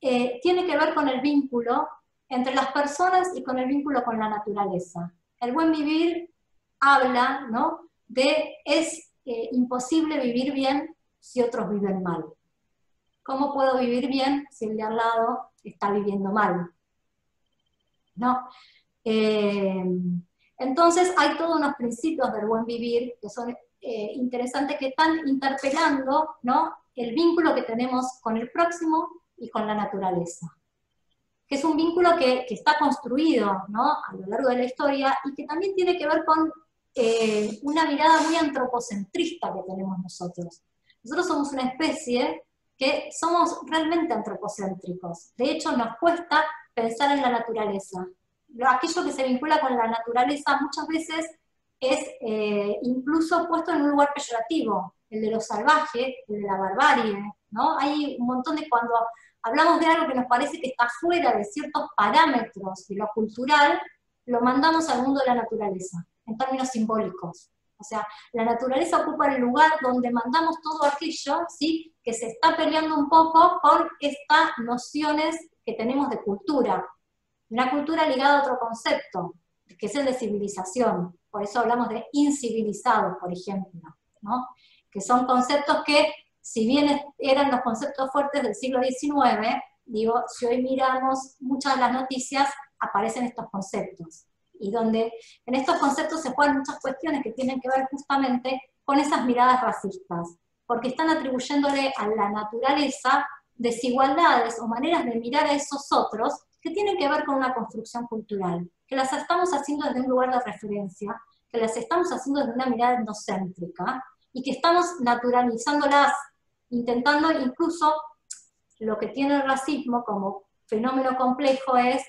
tiene que ver con el vínculo entre las personas y con el vínculo con la naturaleza. El buen vivir habla, ¿no? De es imposible vivir bien si otros viven mal. ¿Cómo puedo vivir bien si el de al lado está viviendo mal? ¿No? Entonces hay todos unos principios del buen vivir que son interesantes, que están interpelando, ¿no? El vínculo que tenemos con el próximo y con la naturaleza, que es un vínculo que está construido, ¿no? A lo largo de la historia y que también tiene que ver con una mirada muy antropocentrista que tenemos nosotros. Nosotros somos una especie que somos realmente antropocéntricos. De hecho, nos cuesta pensar en la naturaleza. Aquello que se vincula con la naturaleza muchas veces es incluso puesto en un lugar peyorativo, el de lo salvaje, el de la barbarie, ¿no? Hay un montón de cuando hablamos de algo que nos parece que está fuera de ciertos parámetros de lo cultural, lo mandamos al mundo de la naturaleza, en términos simbólicos. O sea, la naturaleza ocupa el lugar donde mandamos todo aquello, ¿sí? Que se está peleando un poco con estas nociones que tenemos de cultura. Una cultura ligada a otro concepto, que es el de civilización. Por eso hablamos de incivilizados, por ejemplo, ¿no? Que son conceptos que, si bien eran los conceptos fuertes del siglo XIX, digo, si hoy miramos muchas de las noticias, aparecen estos conceptos. Y donde en estos conceptos se juegan muchas cuestiones que tienen que ver justamente con esas miradas racistas, porque están atribuyéndole a la naturaleza desigualdades o maneras de mirar a esos otros que tienen que ver con una construcción cultural, que las estamos haciendo desde un lugar de referencia, que las estamos haciendo desde una mirada etnocéntrica, y que estamos naturalizándolas, intentando incluso, lo que tiene el racismo como fenómeno complejo es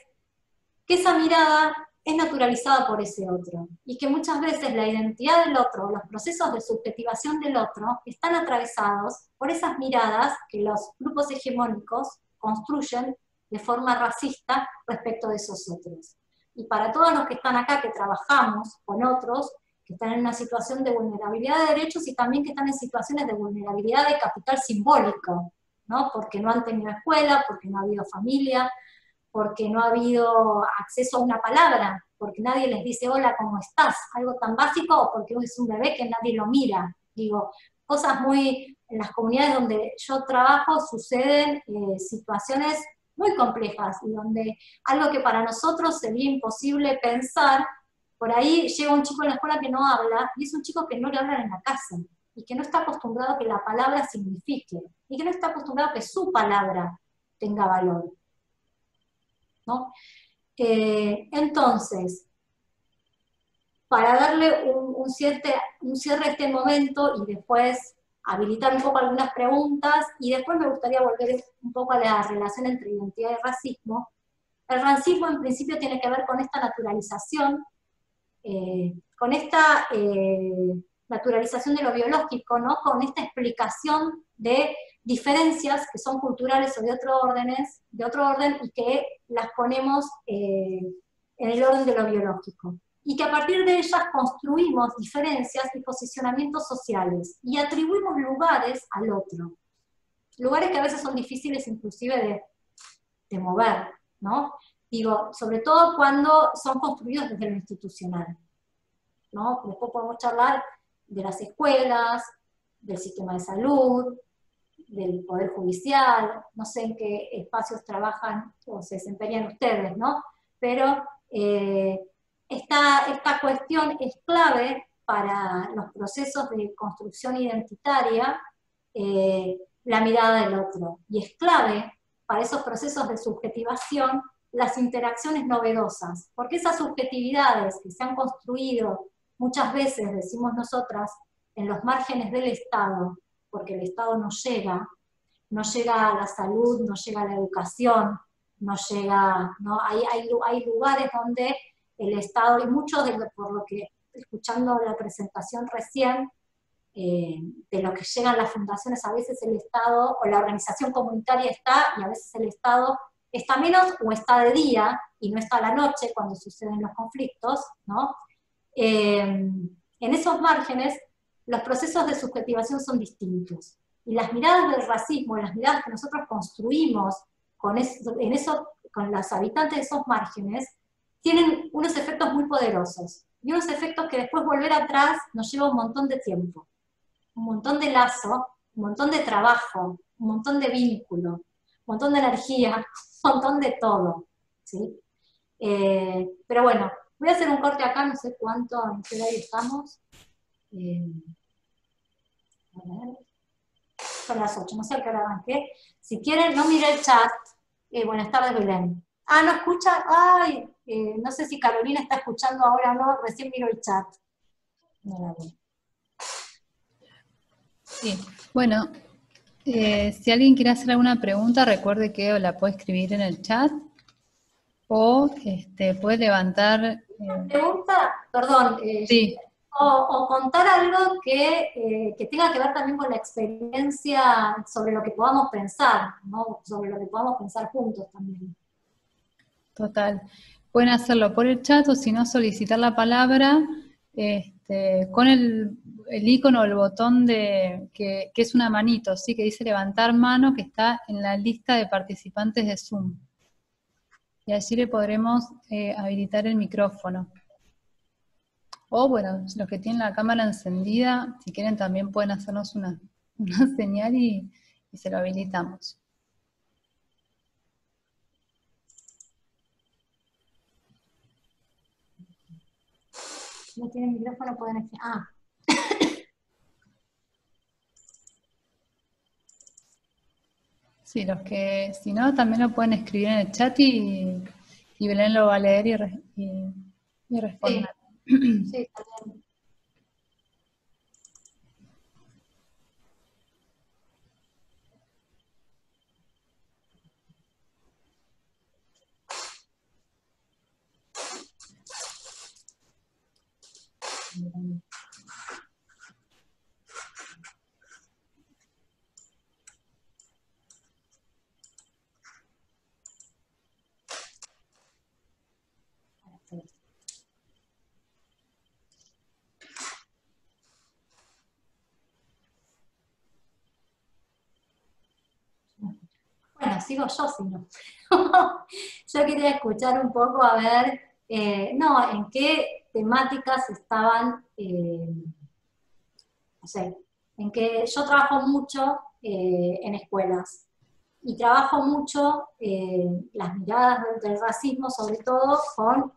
que esa mirada es naturalizada por ese otro, y que muchas veces la identidad del otro, los procesos de subjetivación del otro, están atravesados por esas miradas que los grupos hegemónicos construyen de forma racista respecto de esos otros. Y para todos los que están acá, que trabajamos con otros, que están en una situación de vulnerabilidad de derechos y también que están en situaciones de vulnerabilidad de capital simbólico, ¿no? Porque no han tenido escuela, porque no ha habido familia, porque no ha habido acceso a una palabra, porque nadie les dice hola, ¿cómo estás? Algo tan básico, o porque es un bebé que nadie lo mira. Digo, cosas muy, en las comunidades donde yo trabajo suceden situaciones muy complejas, y donde algo que para nosotros sería imposible pensar, por ahí llega un chico en la escuela que no habla, y es un chico que no le hablan en la casa, y que no está acostumbrado a que la palabra signifique, y que no está acostumbrado a que su palabra tenga valor, ¿no? Entonces, para darle un cierre a este momento y después habilitar un poco algunas preguntas, y después me gustaría volver un poco a la relación entre identidad y racismo. El racismo en principio tiene que ver con esta naturalización, con esta naturalización de lo biológico, ¿no? Con esta explicación de diferencias que son culturales o de otro orden, y que las ponemos en en el orden de lo biológico, y que a partir de ellas construimos diferencias y posicionamientos sociales, y atribuimos lugares al otro. Lugares que a veces son difíciles inclusive de mover, ¿no? Digo, sobre todo cuando son construidos desde lo institucional, ¿no? Después podemos charlar de las escuelas, del sistema de salud, del Poder Judicial, no sé en qué espacios trabajan o se desempeñan ustedes, ¿no? Pero esta cuestión es clave para los procesos de construcción identitaria, la mirada del otro, y es clave para esos procesos de subjetivación las interacciones novedosas, porque esas subjetividades que se han construido muchas veces, decimos nosotras, en los márgenes del Estado, porque el Estado no llega a la salud, no llega a la educación, no llega, ¿no? Hay lugares donde el Estado, y muchos por lo que, escuchando la presentación recién, de lo que llegan las fundaciones, a veces el Estado o la organización comunitaria está, y a veces el Estado está menos o está de día, y no está a la noche cuando suceden los conflictos, ¿no? En esos márgenes, los procesos de subjetivación son distintos. Y las miradas del racismo, las miradas que nosotros construimos con los habitantes de esos márgenes, tienen unos efectos muy poderosos. Y unos efectos que después volver atrás nos lleva un montón de tiempo. Un montón de lazo, un montón de trabajo, un montón de vínculo, un montón de energía, un montón de todo, ¿sí? Pero bueno, voy a hacer un corte acá, no sé cuánto, en qué hora estamos. A ver, son las 8, no sé a qué hora arranqué. Si quieren, no mire el chat. Buenas tardes, Belén. Ah, ¿no escucha? Ay, no sé si Carolina está escuchando ahora o no, recién miro el chat. No la veo. Sí, bueno, si alguien quiere hacer alguna pregunta, recuerde que la puede escribir en el chat o puede levantar... Pregunta, perdón, sí. o contar algo que tenga que ver también con la experiencia sobre lo que podamos pensar, ¿no? Sobre lo que podamos pensar juntos también. Total. Pueden hacerlo por el chat o si no solicitar la palabra con el icono o el botón que es una manito, ¿sí? Que dice levantar mano, que está en la lista de participantes de Zoom. Y allí le podremos habilitar el micrófono. O bueno, los que tienen la cámara encendida, si quieren también pueden hacernos una señal y se lo habilitamos. No tienen micrófono, pueden decir, Sí, los que, si no, también lo pueden escribir en el chat y Belén lo va a leer y responder. Sí, sí, también. Bueno, sigo yo, si no. Yo quería escuchar un poco, a ver, en qué temáticas estaban, no sé, en que yo trabajo mucho en escuelas, y trabajo mucho las miradas del racismo, sobre todo con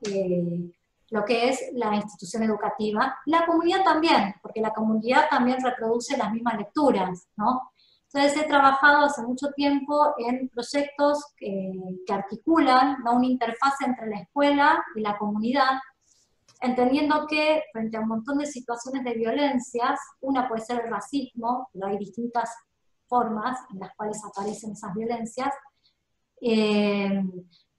lo que es la institución educativa, la comunidad también, porque la comunidad también reproduce las mismas lecturas, ¿no? Entonces he trabajado hace mucho tiempo en proyectos que articulan, ¿no?, una interfaz entre la escuela y la comunidad, entendiendo que frente a un montón de situaciones de violencias, una puede ser el racismo, pero hay distintas formas en las cuales aparecen esas violencias,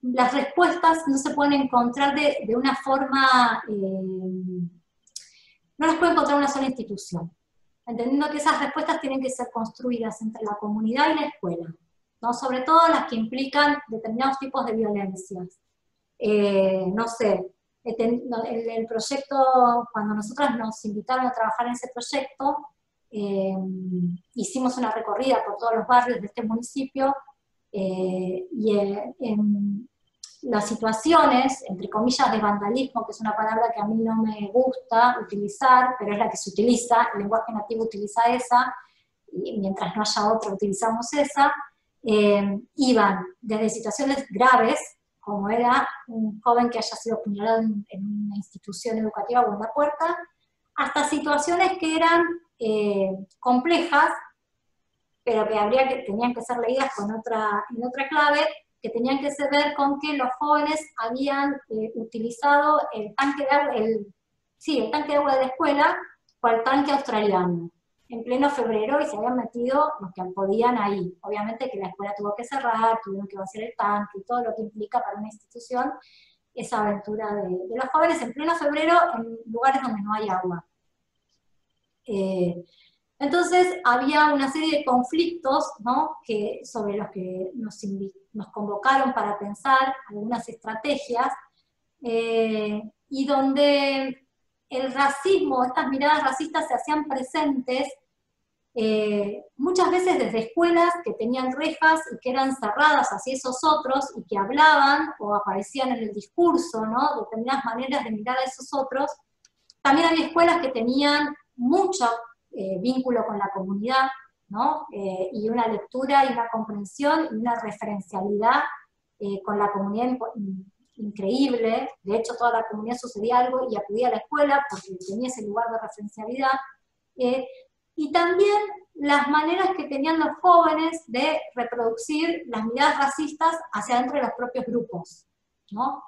las respuestas no se pueden encontrar de una forma, no las puede encontrar una sola institución, entendiendo que esas respuestas tienen que ser construidas entre la comunidad y la escuela, ¿no? Sobre todo las que implican determinados tipos de violencias. no sé, el proyecto, cuando nosotras nos invitaron a trabajar en ese proyecto, hicimos una recorrida por todos los barrios de este municipio, y en las situaciones, entre comillas, de vandalismo, que es una palabra que a mí no me gusta utilizar, pero es la que se utiliza, el lenguaje nativo utiliza esa, y mientras no haya otra utilizamos esa, iban desde situaciones graves, como era un joven que haya sido apuñalado en una institución educativa o en la puerta, hasta situaciones que eran complejas, pero que tenían que ser leídas en otra clave, que tenían que ver con que los jóvenes habían utilizado el tanque de agua, el tanque de agua de la escuela, o el tanque australiano, en pleno febrero, y se habían metido los que podían ahí. Obviamente que la escuela tuvo que cerrar, tuvieron que vaciar el tanque, y todo lo que implica para una institución esa aventura de los jóvenes en pleno febrero en lugares donde no hay agua. Entonces había una serie de conflictos, ¿no?, sobre los que nos convocaron para pensar algunas estrategias, y donde el racismo, estas miradas racistas se hacían presentes muchas veces desde escuelas que tenían rejas y que eran cerradas hacia esos otros y que hablaban o aparecían en el discurso, ¿no?, determinadas maneras de mirar a esos otros. También había escuelas que tenían mucho vínculo con la comunidad, ¿no?, y una lectura y una comprensión y una referencialidad con la comunidad increíble. De hecho, toda la comunidad sucedía algo y acudía a la escuela porque tenía ese lugar de referencialidad. Y también las maneras que tenían los jóvenes de reproducir las miradas racistas hacia dentro de los propios grupos, ¿no?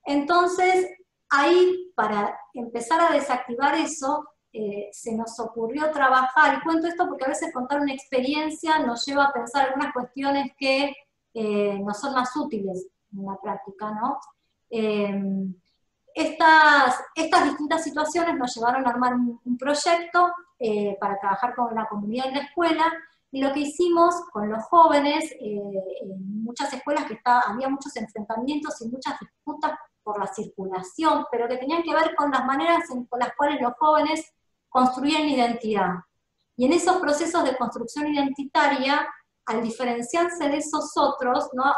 Entonces, ahí, para empezar a desactivar eso, se nos ocurrió trabajar, y cuento esto porque a veces contar una experiencia nos lleva a pensar algunas cuestiones que nos son más útiles en la práctica, ¿no? Estas distintas situaciones nos llevaron a armar un proyecto para trabajar con la comunidad en la escuela, y lo que hicimos con los jóvenes, en muchas escuelas había muchos enfrentamientos y muchas disputas por la circulación, pero que tenían que ver con las maneras con las cuales los jóvenes construían identidad. Y en esos procesos de construcción identitaria, al diferenciarse de esos otros, ¿no?,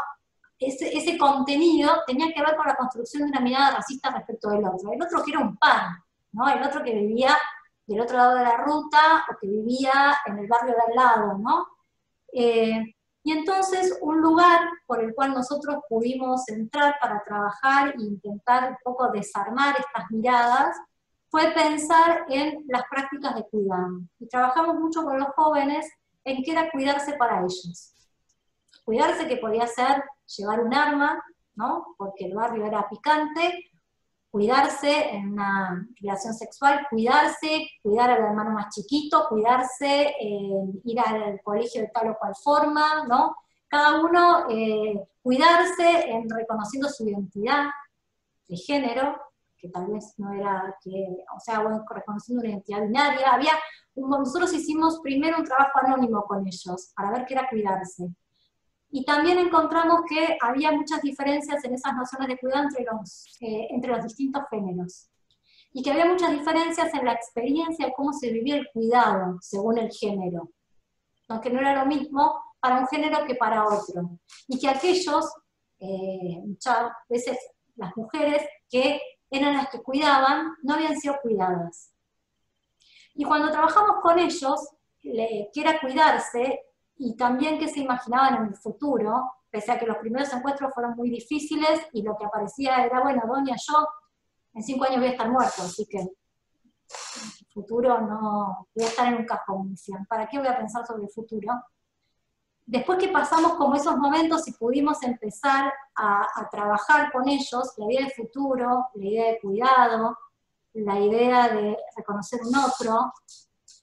ese contenido tenía que ver con la construcción de una mirada racista respecto del otro. El otro que era un pan, ¿no?, el otro que vivía del otro lado de la ruta, o que vivía en el barrio de al lado, ¿no? Y entonces un lugar por el cual nosotros pudimos entrar para trabajar e intentar un poco desarmar estas miradas, fue pensar en las prácticas de cuidado. Y trabajamos mucho con los jóvenes en qué era cuidarse para ellos. Cuidarse, que podía ser llevar un arma, ¿no?, porque el barrio era picante; cuidarse en una relación sexual; cuidarse, cuidar al hermano más chiquito; cuidarse, ir al colegio de tal o cual forma, ¿no? Cada uno cuidarse en reconociendo su identidad de género, que tal vez no era, bueno, reconociendo una identidad binaria. Nosotros hicimos primero un trabajo anónimo con ellos, para ver qué era cuidarse. Y también encontramos que había muchas diferencias en esas nociones de cuidado entre los distintos géneros. Y que había muchas diferencias en la experiencia de cómo se vivía el cuidado según el género. Aunque no era lo mismo para un género que para otro. Y que aquellos, muchas veces las mujeres que eran las que cuidaban, no habían sido cuidadas. Y cuando trabajamos con ellos, que era cuidarse, y también qué se imaginaban en el futuro, pese a que los primeros encuentros fueron muy difíciles, y lo que aparecía era, bueno, doña, yo en 5 años voy a estar muerto, así que en el futuro no voy a estar en un cajón, decían. ¿Para qué voy a pensar sobre el futuro? Después que pasamos como esos momentos y pudimos empezar a trabajar con ellos, la idea de futuro, la idea de cuidado, la idea de reconocer un otro,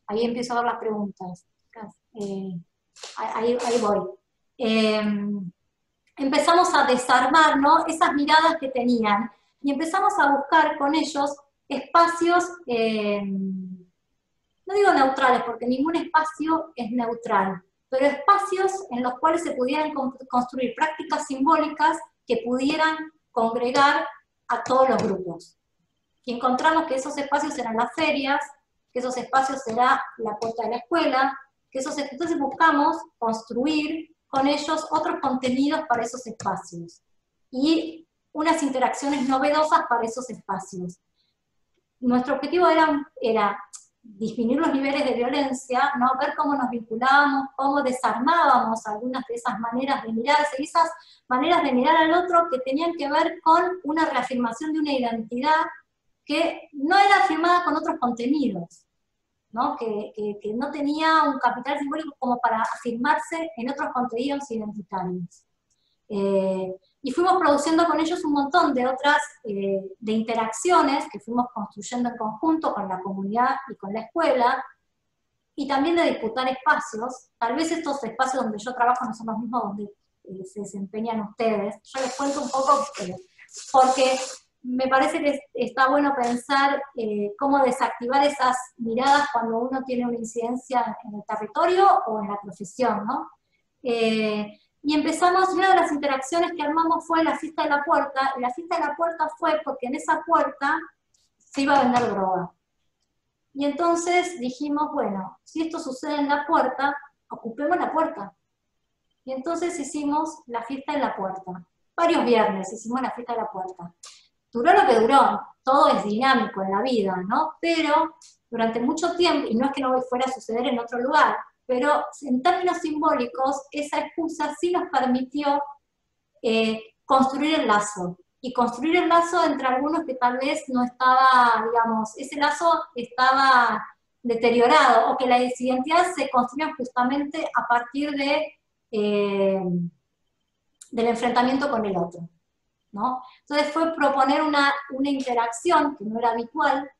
ahí empiezo a ver las preguntas. Ahí voy. Empezamos a desarmar, ¿no?, esas miradas que tenían, y empezamos a buscar con ellos espacios, no digo neutrales, porque ningún espacio es neutral, pero espacios en los cuales se pudieran construir prácticas simbólicas que pudieran congregar a todos los grupos. Y encontramos que esos espacios eran las ferias, que esos espacios era la puerta de la escuela, entonces buscamos construir con ellos otros contenidos para esos espacios y unas interacciones novedosas para esos espacios. Nuestro objetivo era disminuir los niveles de violencia, ¿no? Ver cómo nos vinculábamos, cómo desarmábamos algunas de esas maneras de mirarse, y esas maneras de mirar al otro que tenían que ver con una reafirmación de una identidad que no era afirmada con otros contenidos, ¿no? Que no tenía un capital simbólico como para afirmarse en otros contenidos identitarios. Y fuimos produciendo con ellos un montón de otras de interacciones que fuimos construyendo en conjunto con la comunidad y con la escuela, y también de disputar espacios. Tal vez estos espacios donde yo trabajo no son los mismos donde se desempeñan ustedes. Yo les cuento un poco porque me parece que está bueno pensar cómo desactivar esas miradas cuando uno tiene una incidencia en el territorio o en la profesión, ¿no? Y empezamos, una de las interacciones que armamos fue la fiesta de la puerta, y la fiesta de la puerta fue porque en esa puerta se iba a vender droga. Y entonces dijimos, bueno, si esto sucede en la puerta, ocupemos la puerta. Y entonces hicimos la fiesta en la puerta. Varios viernes hicimos la fiesta de la puerta. Duró lo que duró, todo es dinámico en la vida, ¿no? Pero durante mucho tiempo, y no es que no fuera a suceder en otro lugar, pero en términos simbólicos, esa excusa sí nos permitió construir el lazo. Y construir el lazo entre algunos que tal vez no estaba, digamos, ese lazo estaba deteriorado, o que las identidades se construían justamente a partir del enfrentamiento con el otro, ¿no? Entonces fue proponer una interacción que no era habitual,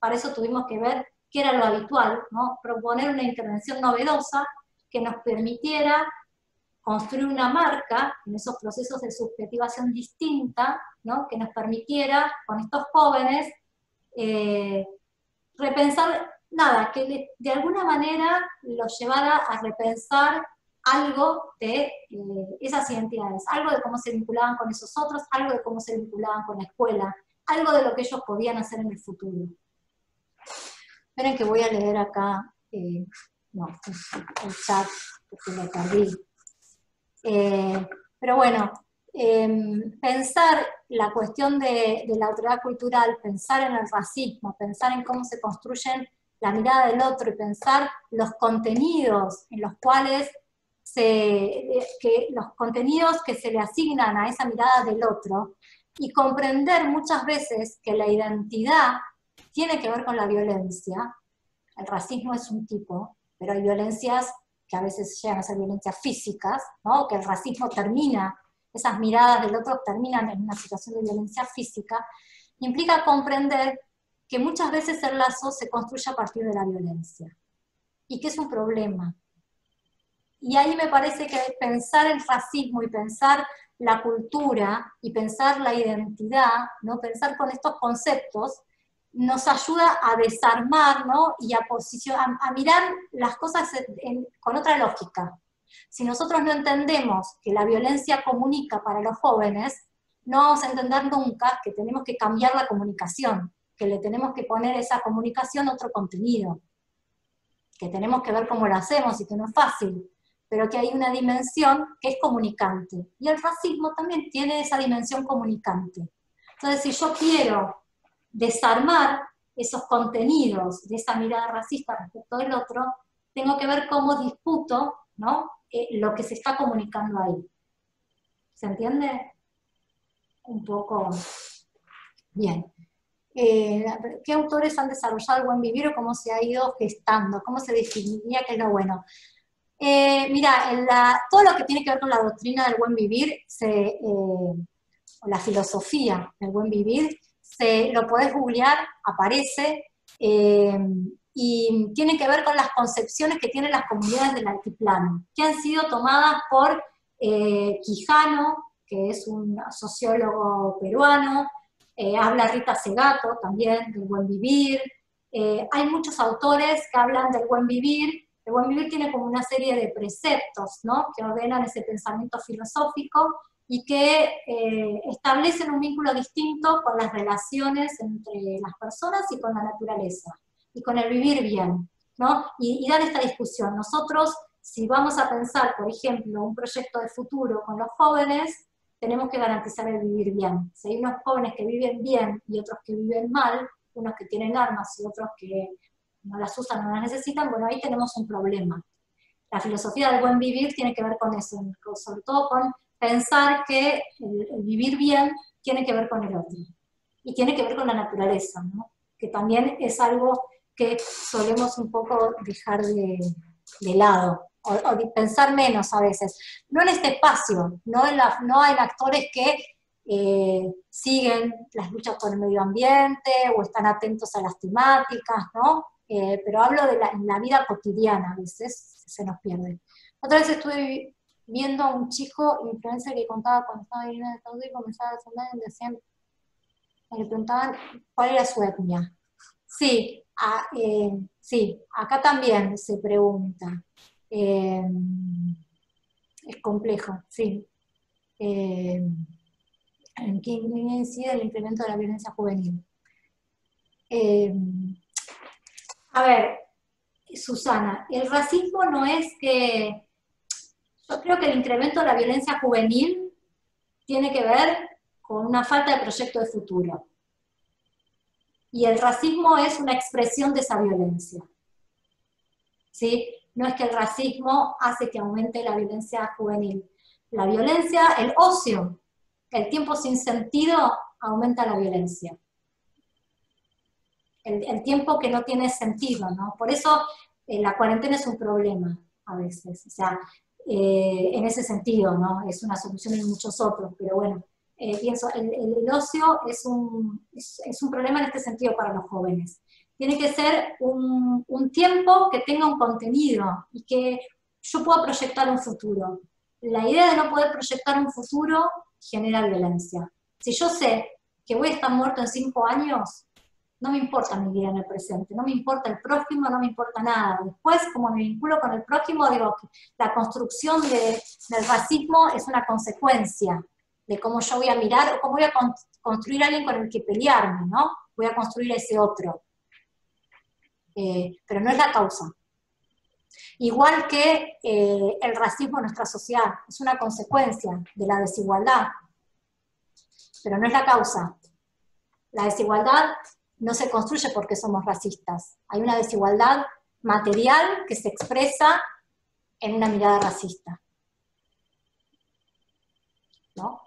para eso tuvimos que ver qué era lo habitual, ¿no? Proponer una intervención novedosa que nos permitiera construir una marca en esos procesos de subjetivación distinta, ¿no? Que nos permitiera, con estos jóvenes, repensar, nada, que de alguna manera los llevara a repensar algo de esas identidades, algo de cómo se vinculaban con esos otros, algo de cómo se vinculaban con la escuela, algo de lo que ellos podían hacer en el futuro. Esperen que voy a leer acá, no, el chat, porque lo perdí. Pero bueno, pensar la cuestión de la autoridad cultural, pensar en el racismo, pensar en cómo se construyen la mirada del otro y pensar los contenidos en los cuales los contenidos que se le asignan a esa mirada del otro, y comprender muchas veces que la identidad tiene que ver con la violencia. El racismo es un tipo, pero hay violencias que a veces llegan a ser violencias físicas, ¿no? Que el racismo termina, esas miradas del otro terminan en una situación de violencia física, implica comprender que muchas veces el lazo se construye a partir de la violencia, y que es un problema. Y ahí me parece que pensar el racismo y pensar la cultura y pensar la identidad, ¿no? Pensar con estos conceptos, nos ayuda a desarmar, ¿no? Y a mirar las cosas con otra lógica. Si nosotros no entendemos que la violencia comunica para los jóvenes, no vamos a entender nunca que tenemos que cambiar la comunicación, que le tenemos que poner a esa comunicación otro contenido, que tenemos que ver cómo lo hacemos y que no es fácil, pero que hay una dimensión que es comunicante. Y el racismo también tiene esa dimensión comunicante. Entonces, si yo quiero desarmar esos contenidos de esa mirada racista respecto del otro, tengo que ver cómo disputo, ¿no? Lo que se está comunicando ahí. ¿Se entiende? Un poco. Bien. ¿Qué autores han desarrollado el buen vivir o cómo se ha ido gestando? ¿Cómo se definiría qué es lo bueno? Mira, todo lo que tiene que ver con la doctrina del buen vivir, o la filosofía del buen vivir, lo podés googlear, aparece, y tiene que ver con las concepciones que tienen las comunidades del altiplano, que han sido tomadas por Quijano, que es un sociólogo peruano, habla Rita Segato también del buen vivir, hay muchos autores que hablan del buen vivir. El buen vivir tiene como una serie de preceptos, ¿no? Que ordenan ese pensamiento filosófico, y que establecen un vínculo distinto con las relaciones entre las personas y con la naturaleza, y con el vivir bien, ¿no? Y dan esta discusión. Nosotros, si vamos a pensar, por ejemplo, un proyecto de futuro con los jóvenes, tenemos que garantizar el vivir bien. Si hay unos jóvenes que viven bien y otros que viven mal, unos que tienen armas y otros que no las usan, no las necesitan, bueno, ahí tenemos un problema. La filosofía del buen vivir tiene que ver con eso, sobre todo con pensar que el vivir bien tiene que ver con el otro, y tiene que ver con la naturaleza, ¿no? Que también es algo que solemos un poco dejar de lado, o de pensar menos a veces. No en este espacio, no hay actores que siguen las luchas por el medio ambiente, o están atentos a las temáticas, ¿no? Pero hablo de en la vida cotidiana, a veces se nos pierde. Otra vez estuve viendo a un chico influencer que contaba cuando estaba viviendo en Estados Unidos, comenzaba a sonar y decían, le preguntaban cuál era su etnia. Sí, sí, acá también se pregunta. Es complejo, sí. ¿En qué incide el incremento de la violencia juvenil? A ver, Susana, el racismo no es que... Yo creo que el incremento de la violencia juvenil tiene que ver con una falta de proyecto de futuro. Y el racismo es una expresión de esa violencia. ¿Sí? No es que el racismo hace que aumente la violencia juvenil. La violencia, el ocio, el tiempo sin sentido aumenta la violencia. El tiempo que no tiene sentido, ¿no? Por eso la cuarentena es un problema a veces. O sea, en ese sentido, ¿no? Es una solución en muchos otros, pero bueno, pienso, el ocio es un problema en este sentido para los jóvenes. Tiene que ser un tiempo que tenga un contenido y que yo pueda proyectar un futuro. La idea de no poder proyectar un futuro genera violencia. Si yo sé que voy a estar muerto en 5 años, no me importa mi vida en el presente, no me importa el prójimo, no me importa nada. Después, como me vinculo con el prójimo, digo que la construcción del racismo es una consecuencia de cómo yo voy a mirar o cómo voy a construir a alguien con el que pelearme, ¿no? Voy a construir a ese otro. Pero no es la causa. Igual que el racismo en nuestra sociedad, es una consecuencia de la desigualdad, pero no es la causa. La desigualdad no se construye porque somos racistas. Hay una desigualdad material que se expresa en una mirada racista, ¿no?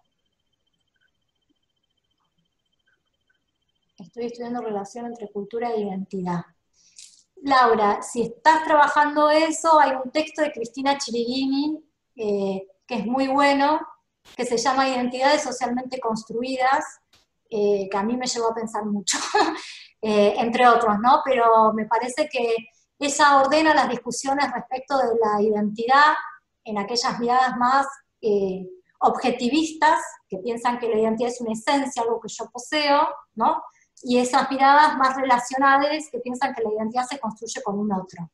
Estoy estudiando relación entre cultura e identidad. Laura, si estás trabajando eso, hay un texto de Cristina Chiriguini, que es muy bueno, que se llama Identidades socialmente construidas, que a mí me llevó a pensar mucho, entre otros, ¿no? Pero me parece que ella ordena las discusiones respecto de la identidad en aquellas miradas más objetivistas, que piensan que la identidad es una esencia, algo que yo poseo, ¿no? Y esas miradas más relacionales que piensan que la identidad se construye con un otro,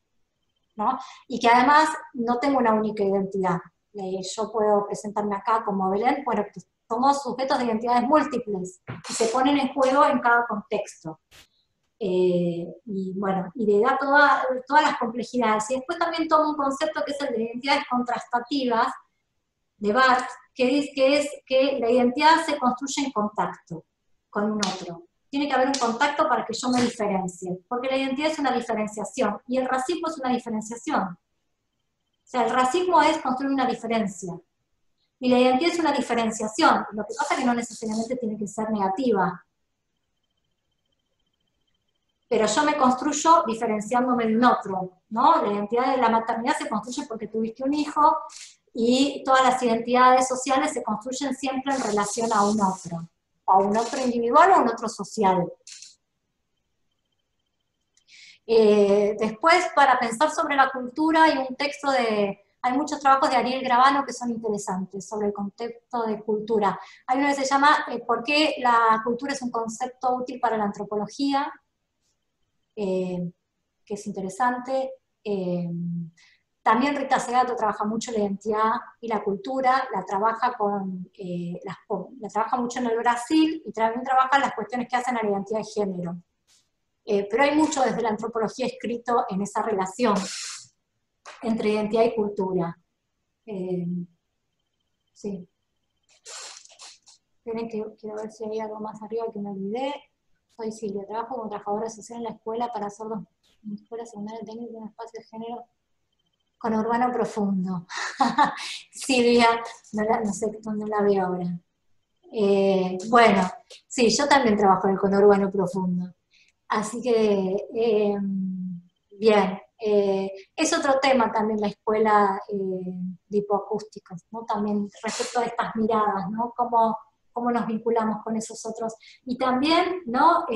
¿no? Y que además no tengo una única identidad. Yo puedo presentarme acá como Belén, bueno, somos sujetos de identidades múltiples que se ponen en juego en cada contexto. Y bueno, y le da todas las complejidades. Y después también toma un concepto que es el de identidades contrastativas, de Barthes, que es que la identidad se construye en contacto con un otro. Tiene que haber un contacto para que yo me diferencie, porque la identidad es una diferenciación, y el racismo es una diferenciación. O sea, el racismo es construir una diferencia, y la identidad es una diferenciación. Lo que pasa es que no necesariamente tiene que ser negativa. Pero yo me construyo diferenciándome de un otro, ¿no? La identidad de la maternidad se construye porque tuviste un hijo, y todas las identidades sociales se construyen siempre en relación a un otro, o a un otro individual o a un otro social. Después, para pensar sobre la cultura, hay muchos trabajos de Ariel Gravano que son interesantes sobre el concepto de cultura. Hay uno que se llama ¿Por qué la cultura es un concepto útil para la antropología? Que es interesante. También Rita Segato trabaja mucho la identidad y la cultura, la trabaja mucho en el Brasil y también trabaja las cuestiones que hacen a la identidad de género. Pero hay mucho desde la antropología escrito en esa relación entre identidad y cultura. Sí. Quiero ver si hay algo más arriba que me olvidé. Soy Silvia, trabajo como trabajadora social en la escuela para sordos, en la escuela secundaria técnica de un espacio de género con urbano profundo. Silvia, no sé dónde la veo ahora. Bueno, sí, yo también trabajo en el conurbano profundo. Así que, bien. Es otro tema también la escuela de hipoacústicos, ¿no? También respecto a estas miradas, ¿no? Cómo nos vinculamos con esos otros. Y también, ¿no?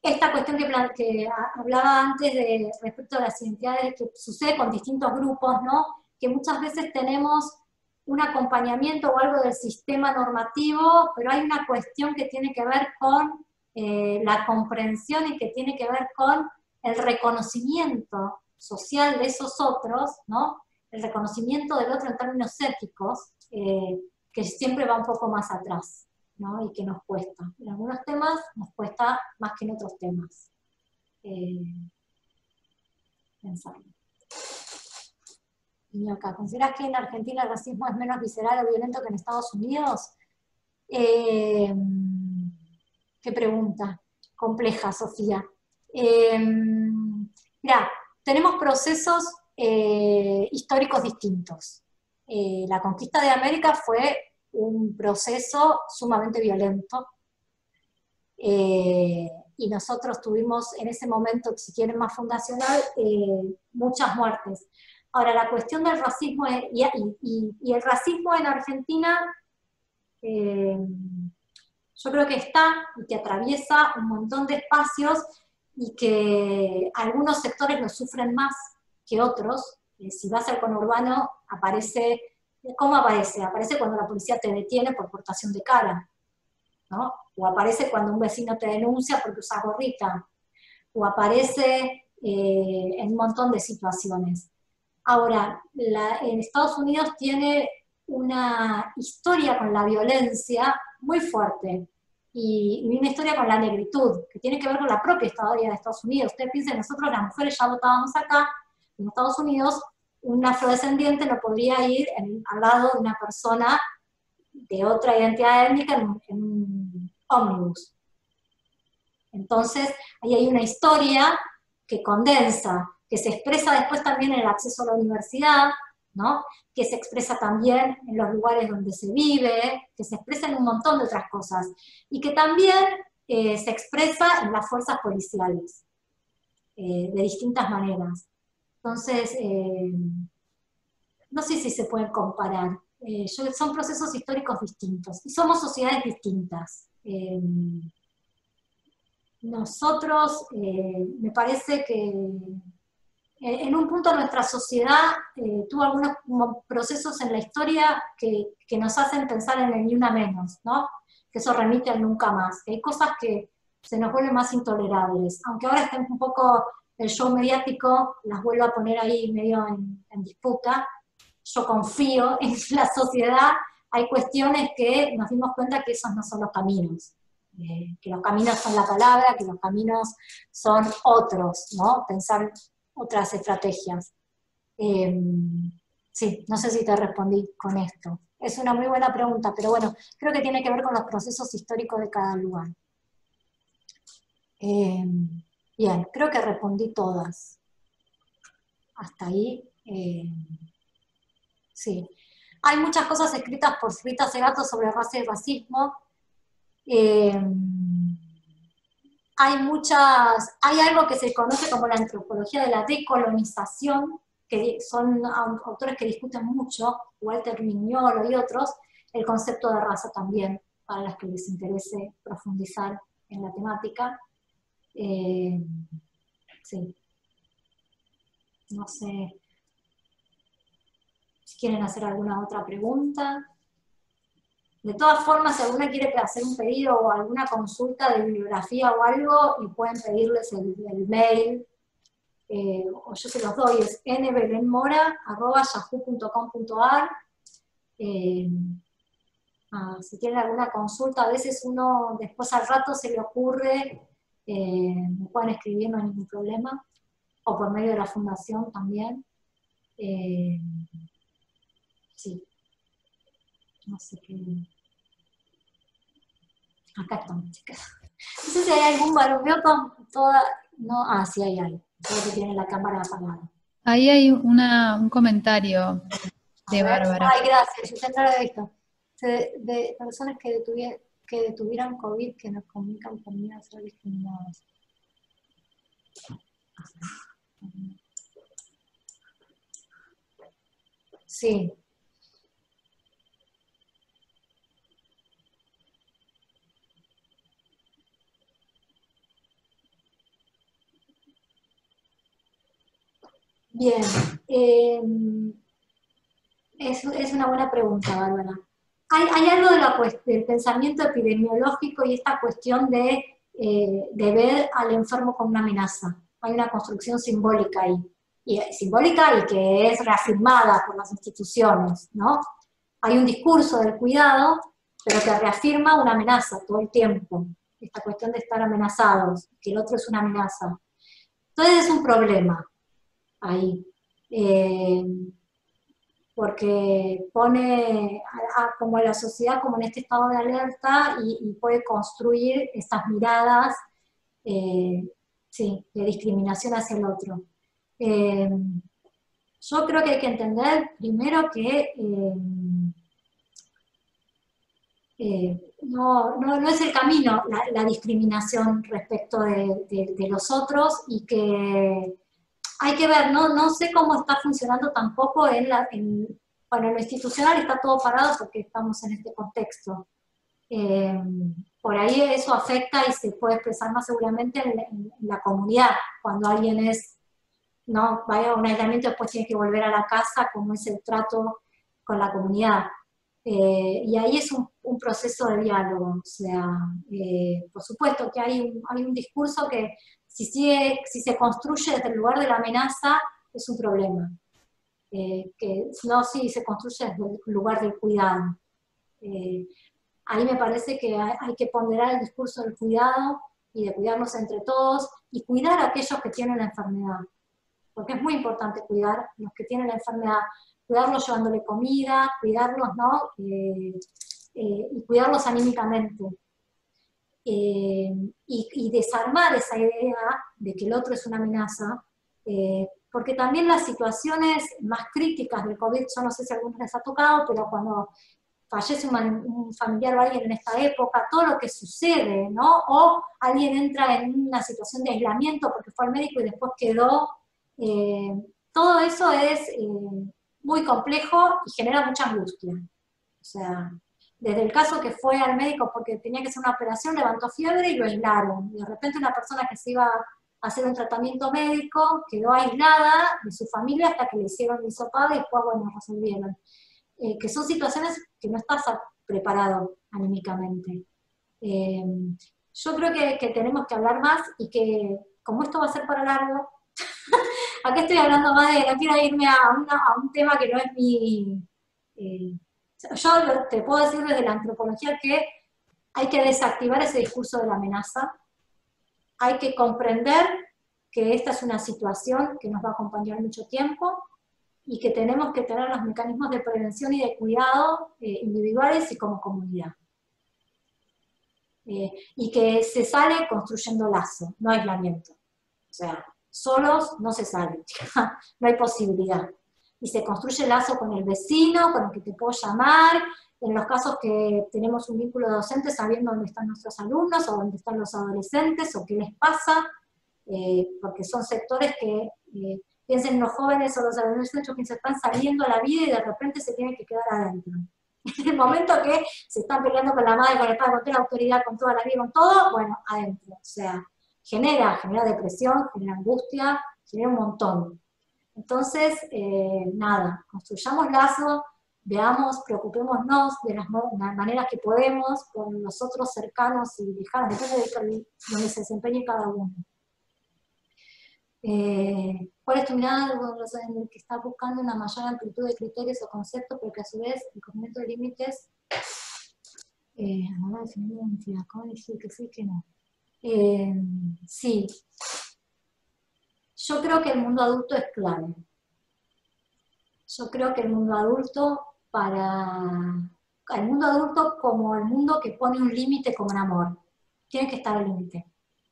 Esta cuestión que hablaba antes respecto a las identidades que sucede con distintos grupos, ¿no? Que muchas veces tenemos un acompañamiento o algo del sistema normativo, pero hay una cuestión que tiene que ver con la comprensión y que tiene que ver con el reconocimiento social de esos otros, ¿no? El reconocimiento del otro en términos éticos, que siempre va un poco más atrás, ¿no? Y que nos cuesta. En algunos temas nos cuesta más que en otros temas. Pensarlo. Y acá, ¿consideras que en Argentina el racismo es menos visceral o violento que en Estados Unidos? Qué pregunta compleja, Sofía. Mirá, tenemos procesos históricos distintos. La conquista de América fue un proceso sumamente violento, y nosotros tuvimos en ese momento, si quieren más fundacional, muchas muertes. Ahora, la cuestión del racismo y el racismo en Argentina, yo creo que está y que atraviesa un montón de espacios y que algunos sectores lo sufren más que otros. Si vas al conurbano, aparece, ¿cómo aparece? Aparece cuando la policía te detiene por portación de cara, ¿no? O aparece cuando un vecino te denuncia porque usas gorrita, o aparece en un montón de situaciones. Ahora, en Estados Unidos tiene una historia con la violencia muy fuerte, y una historia con la negritud, que tiene que ver con la propia historia de Estados Unidos. Ustedes piensen, nosotros las mujeres ya votábamos acá, en Estados Unidos un afrodescendiente no podría ir al lado de una persona de otra identidad étnica en un ómnibus. Entonces, ahí hay una historia que condensa, que se expresa después también en el acceso a la universidad, ¿no? Que se expresa también en los lugares donde se vive, que se expresa en un montón de otras cosas, y que también se expresa en las fuerzas policiales, de distintas maneras. Entonces, no sé si se pueden comparar. Son procesos históricos distintos, y somos sociedades distintas. Nosotros, me parece que en un punto nuestra sociedad tuvo algunos procesos en la historia que nos hacen pensar en el ni una menos, ¿no? Que eso remite al nunca más, que hay cosas que se nos vuelven más intolerables, aunque ahora estén un poco el show mediático, las vuelvo a poner ahí medio en disputa. Yo confío en la sociedad, hay cuestiones que nos dimos cuenta que esos no son los caminos. Que los caminos son la palabra, que los caminos son otros, ¿no? Pensar otras estrategias. Sí, no sé si te respondí con esto. Es una muy buena pregunta, pero bueno, creo que tiene que ver con los procesos históricos de cada lugar. Bien, creo que respondí todas. Hasta ahí. Sí. Hay muchas cosas escritas por Rita Segato sobre raza y racismo. Hay algo que se conoce como la antropología de la decolonización, que son autores que discuten mucho, Walter Mignolo y otros, el concepto de raza también, para las que les interese profundizar en la temática. Sí. No sé si quieren hacer alguna otra pregunta. De todas formas, si alguna quiere hacer un pedido o alguna consulta de bibliografía o algo, y pueden pedirles el mail, o yo se los doy, es nbelenmora@yahoo.com.ar. Si tienen alguna consulta, a veces uno después al rato se le ocurre, me pueden escribir, no hay ningún problema, o por medio de la fundación también. Sí, no sé qué. Acá estamos, chicas. No sé si hay algún varón, veo con toda, no, sí hay algo, creo que tiene la cámara apagada. Ahí hay un comentario de Bárbara. Ay, gracias, yo ya no lo he visto. De personas que detuvieran COVID, que nos comunican por miedo a ser discriminados. Sí. Bien. Es una buena pregunta, Bárbara. Hay algo del pensamiento epidemiológico y esta cuestión de ver al enfermo como una amenaza. Hay una construcción simbólica ahí, y que es reafirmada por las instituciones, ¿no? Hay un discurso del cuidado, pero que reafirma una amenaza todo el tiempo. Esta cuestión de estar amenazados, que el otro es una amenaza. Entonces es un problema ahí. Porque pone como a la sociedad como en este estado de alerta y puede construir estas miradas sí, de discriminación hacia el otro. Yo creo que hay que entender primero que no es el camino la discriminación respecto de los otros, y que hay que ver, no sé cómo está funcionando tampoco bueno, en lo institucional está todo parado porque estamos en este contexto. Por ahí eso afecta y se puede expresar más seguramente en la comunidad, cuando alguien vaya a un aislamiento y después tiene que volver a la casa, cómo es el trato con la comunidad. Y ahí es un proceso de diálogo, o sea, por supuesto que hay un discurso que si se construye desde el lugar de la amenaza es un problema, que no si se construye desde el lugar del cuidado. Ahí me parece que hay que ponderar el discurso del cuidado y de cuidarnos entre todos y cuidar a aquellos que tienen la enfermedad, porque es muy importante cuidar a los que tienen la enfermedad, cuidarlos llevándole comida, cuidarlos, ¿no? Y cuidarlos anímicamente. Y desarmar esa idea de que el otro es una amenaza, porque también las situaciones más críticas del COVID, yo no sé si a algunos les ha tocado, pero cuando fallece un familiar o alguien en esta época, todo lo que sucede, ¿no? O alguien entra en una situación de aislamiento porque fue al médico y después quedó, todo eso es muy complejo y genera mucha angustia. O sea, desde el caso que fue al médico porque tenía que hacer una operación, levantó fiebre y lo aislaron. Y de repente una persona que se iba a hacer un tratamiento médico quedó aislada de su familia hasta que le hicieron el hisopado y después, bueno, resolvieron. Que son situaciones que no estás preparado anímicamente. Yo creo que tenemos que hablar más y que, como esto va a ser para largo, acá estoy hablando más no quiero irme a un tema que no es mi... yo te puedo decir desde la antropología que hay que desactivar ese discurso de la amenaza, hay que comprender que esta es una situación que nos va a acompañar mucho tiempo, y que tenemos que tener los mecanismos de prevención y de cuidado individuales y como comunidad. Y que se sale construyendo lazo, no aislamiento. O sea, solos no se sale, no hay posibilidad. Y se construye lazo con el vecino, con el que te puedo llamar, en los casos que tenemos un vínculo docente sabiendo dónde están nuestros alumnos, o dónde están los adolescentes, o qué les pasa, porque son sectores que... piensen en los jóvenes o los adolescentes que se están saliendo a la vida y de repente se tienen que quedar adentro. En el momento que se están peleando con la madre, con el padre, con toda la autoridad, con toda la vida, con todo, bueno, adentro. O sea, genera depresión, genera angustia, genera un montón. Entonces, nada, construyamos lazos, veamos, preocupémonos de las maneras que podemos con los otros cercanos y lejanos, depende de donde se desempeñe cada uno. ¿Cuál es tu mirada en el que estás buscando una mayor amplitud de criterios o conceptos, pero que a su vez el conjunto de límites, ahora definir la identidad, ¿cómo decir que sí, que no? Sí, yo creo que el mundo adulto es clave. Yo creo que el mundo adulto el mundo adulto como el mundo que pone un límite como un amor. Tiene que estar el límite.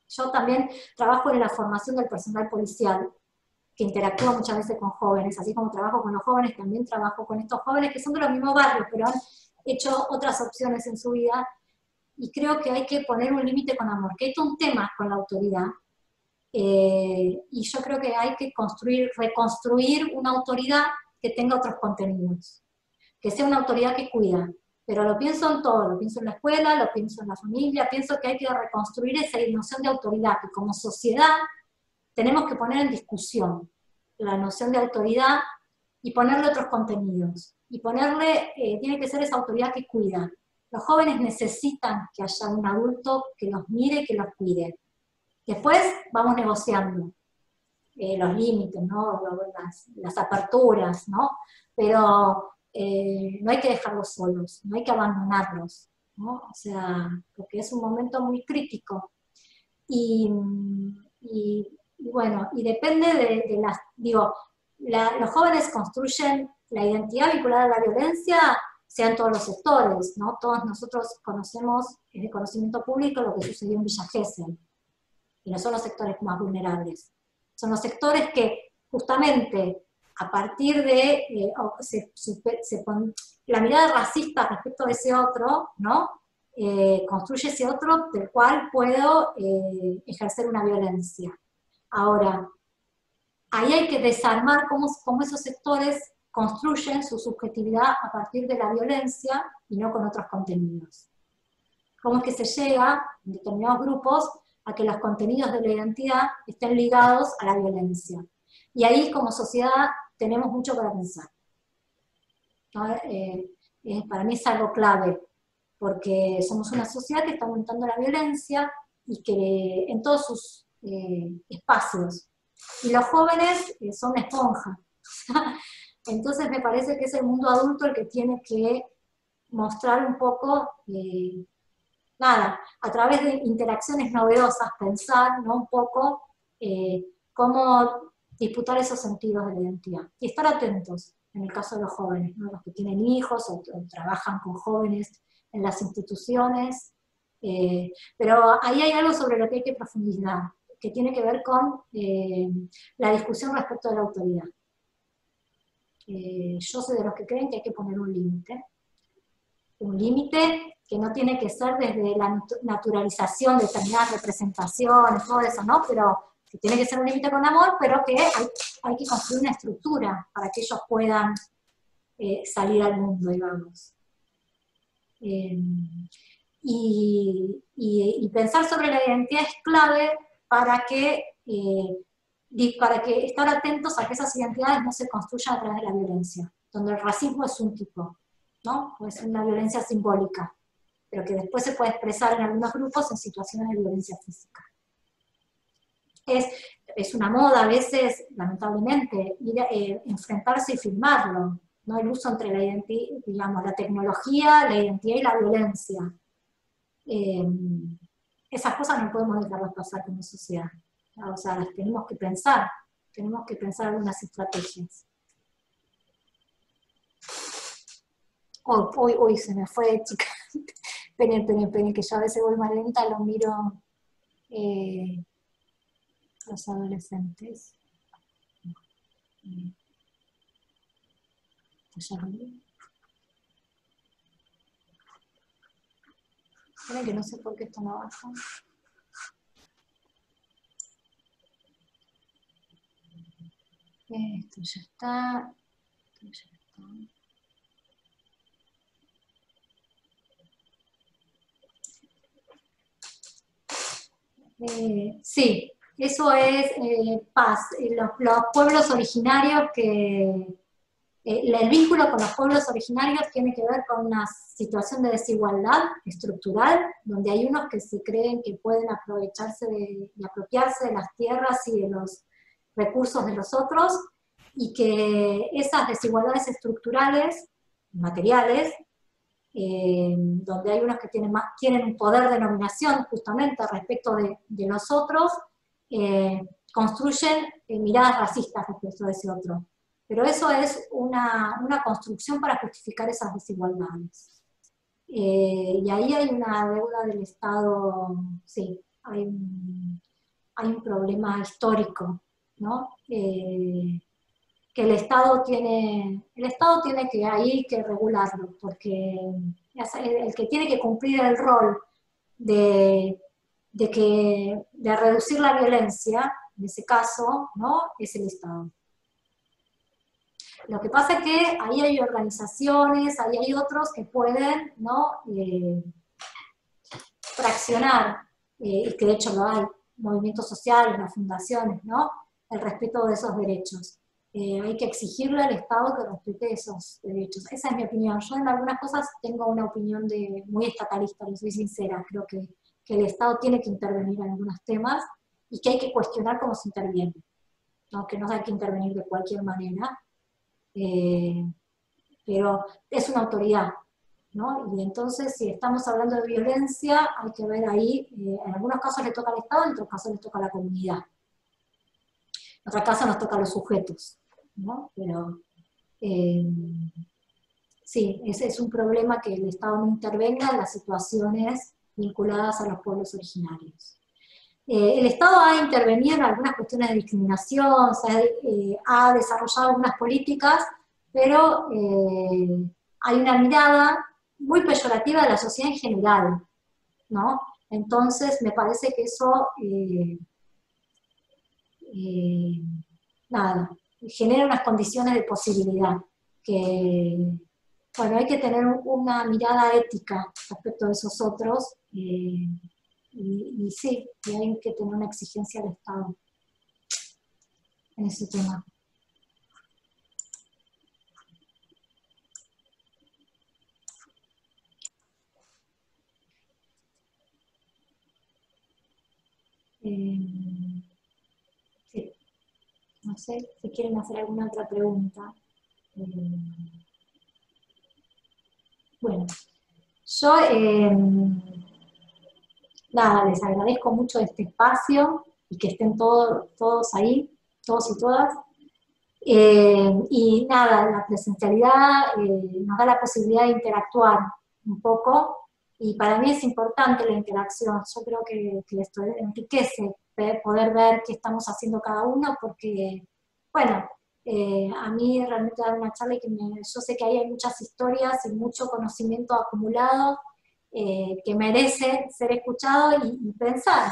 Yo también trabajo en la formación del personal policial, que interactúa muchas veces con jóvenes, así como trabajo con los jóvenes, también trabajo con estos jóvenes que son de los mismos barrios, pero han hecho otras opciones en su vida, y creo que hay que poner un límite con amor, que esto es un tema con la autoridad, y yo creo que hay que reconstruir una autoridad que tenga otros contenidos, que sea una autoridad que cuida, pero lo pienso en todo, lo pienso en la escuela, lo pienso en la familia, pienso que hay que reconstruir esa noción de autoridad, que como sociedad tenemos que poner en discusión la noción de autoridad y ponerle otros contenidos, y tiene que ser esa autoridad que cuida. Los jóvenes necesitan que haya un adulto que los mire, que los cuide. Después vamos negociando los límites, ¿no? Las aperturas, ¿no? Pero no hay que dejarlos solos, no hay que abandonarlos, ¿no? O sea, porque es un momento muy crítico. Y bueno, y depende de las, digo, los jóvenes construyen la identidad vinculada a la violencia, sea en todos los sectores, ¿no? Todos nosotros conocemos, es de conocimiento público lo que sucedió en Villa Gesell, y no son los sectores más vulnerables. Son los sectores que justamente a partir de la mirada racista respecto de ese otro, ¿no? Construye ese otro del cual puedo ejercer una violencia. Ahora, ahí hay que desarmar cómo esos sectores construyen su subjetividad a partir de la violencia y no con otros contenidos. Cómo es que se llega en determinados grupos a que los contenidos de la identidad estén ligados a la violencia. Y ahí como sociedad tenemos mucho para pensar, ¿no? Para mí es algo clave, porque somos una sociedad que está aumentando la violencia y que en todos sus espacios. Y los jóvenes son una esponja. Entonces me parece que es el mundo adulto el que tiene que mostrar un poco, a través de interacciones novedosas, pensar, ¿no? Un poco cómo disputar esos sentidos de la identidad. Y estar atentos, en el caso de los jóvenes, ¿no? Los que tienen hijos o trabajan con jóvenes en las instituciones. Pero ahí hay algo sobre lo que hay que profundizar, que tiene que ver con la discusión respecto de la autoridad. Yo soy de los que creen que hay que poner un límite que no tiene que ser desde la naturalización de determinadas representaciones, todo eso, ¿no? Pero que tiene que ser un límite con amor, pero que hay que construir una estructura para que ellos puedan salir al mundo, digamos. Y pensar sobre la identidad es clave para que estar atentos a que esas identidades no se construyan a través de la violencia, donde el racismo es un tipo, ¿no? O es una violencia simbólica, pero que después se puede expresar en algunos grupos en situaciones de violencia física. Es una moda a veces, lamentablemente, enfrentarse y filmarlo, ¿no? El uso entre la identidad, digamos, la tecnología, la identidad y la violencia. Esas cosas no podemos dejarlas pasar como sociedad, ¿no? O sea, las tenemos que pensar algunas estrategias. Uy, se me fue, chica. Esperen, que yo a veces voy más lenta, lo miro los adolescentes. Esperen que no sé por qué esto no baja. Esto ya está. Sí, eso es paz. Los pueblos originarios el vínculo con los pueblos originarios tiene que ver con una situación de desigualdad estructural, donde hay unos que se creen que pueden aprovecharse y apropiarse de las tierras y de los recursos de los otros, y que esas desigualdades estructurales, materiales, donde hay unos que tienen un poder de dominación justamente respecto de los otros, construyen miradas racistas respecto de ese otro. Pero eso es una construcción para justificar esas desigualdades. Y ahí hay una deuda del Estado, sí, hay un problema histórico, ¿no? Que el Estado tiene que ahí que regularlo, porque es el que tiene que cumplir el rol de reducir la violencia, en ese caso, ¿no? Es el Estado. Lo que pasa es que ahí hay organizaciones, ahí hay otros que pueden, ¿no? Fraccionar, y que de hecho lo hay, movimientos sociales, las fundaciones, ¿no? El respeto de esos derechos. Hay que exigirle al Estado que respete esos derechos. Esa es mi opinión. Yo en algunas cosas tengo una opinión muy estatalista, les soy sincera. Creo que el Estado tiene que intervenir en algunos temas y que hay que cuestionar cómo se interviene, ¿no? Que no hay que intervenir de cualquier manera, pero es una autoridad, ¿no? Y entonces, si estamos hablando de violencia, hay que ver ahí, en algunos casos le toca al Estado, en otros casos le toca a la comunidad. En otros casos nos toca a los sujetos, ¿no? Pero sí, ese es un problema, que el Estado no intervenga en las situaciones vinculadas a los pueblos originarios. El Estado ha intervenido en algunas cuestiones de discriminación, ha desarrollado algunas políticas, pero hay una mirada muy peyorativa de la sociedad en general, ¿no? Entonces, me parece que eso, nada, genera unas condiciones de posibilidad, que, bueno, hay que tener una mirada ética respecto de esos otros, y sí, y hay que tener una exigencia al Estado en ese tema. Sí, no sé si quieren hacer alguna otra pregunta. Bueno, yo, nada, les agradezco mucho este espacio y que estén todos ahí, todos y todas. Y nada, la presencialidad nos da la posibilidad de interactuar un poco, y para mí es importante la interacción. Yo creo que esto enriquece poder ver qué estamos haciendo cada uno, porque, bueno, a mí realmente dar una charla, y yo sé que ahí hay muchas historias y mucho conocimiento acumulado, que merece ser escuchado, y pensar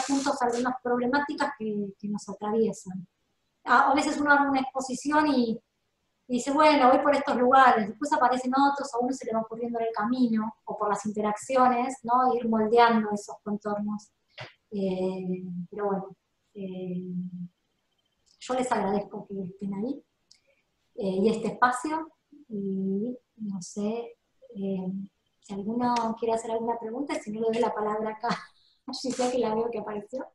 juntos algunas problemáticas que nos atraviesan. A veces uno hace una exposición y dice, bueno, voy por estos lugares, después aparecen otros, a uno se le va ocurriendo en el camino, o por las interacciones, ¿no? Ir moldeando esos contornos. Pero bueno, yo les agradezco que estén ahí, y este espacio, y no sé, si alguno quiere hacer alguna pregunta, si no le doy la palabra acá, ya que la veo que apareció.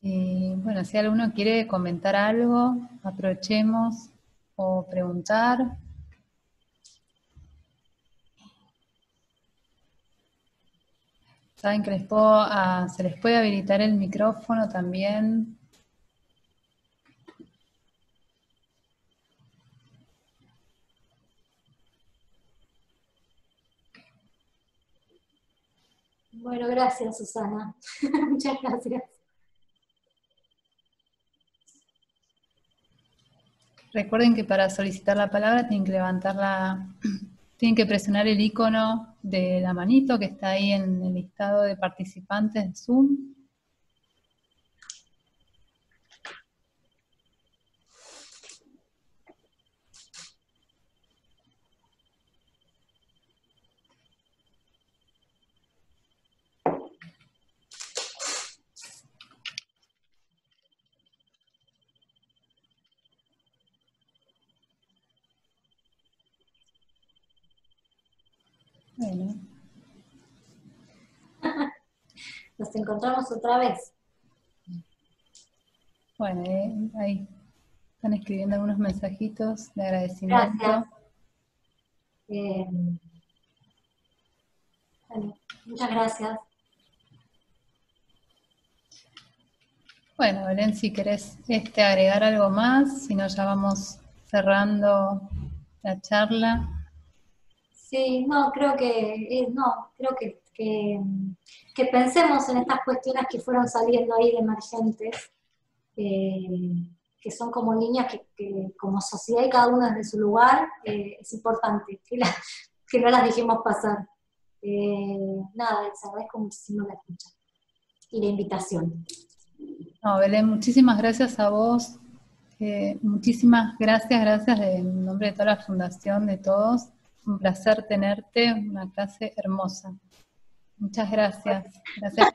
Bueno, si alguno quiere comentar algo, aprovechemos, o preguntar. Saben que se les puede habilitar el micrófono también. Bueno, gracias, Susana. Muchas gracias. Recuerden que para solicitar la palabra tienen que tienen que presionar el icono de la manito que está ahí en el listado de participantes de Zoom. Bueno. Nos encontramos otra vez. Bueno, ahí están escribiendo algunos mensajitos de agradecimiento. Gracias. Bueno, muchas gracias. Bueno, Belén, si querés agregar algo más, si no ya vamos cerrando la charla. Sí, no, creo que pensemos en estas cuestiones que fueron saliendo ahí de emergentes, que son como líneas que como sociedad y cada uno desde su lugar, es importante que no las dejemos pasar. Nada, les agradezco muchísimo la escucha y la invitación. No, Belén, muchísimas gracias a vos. Muchísimas gracias en nombre de toda la fundación, de todos. Un placer tenerte, una clase hermosa. Muchas gracias. Gracias.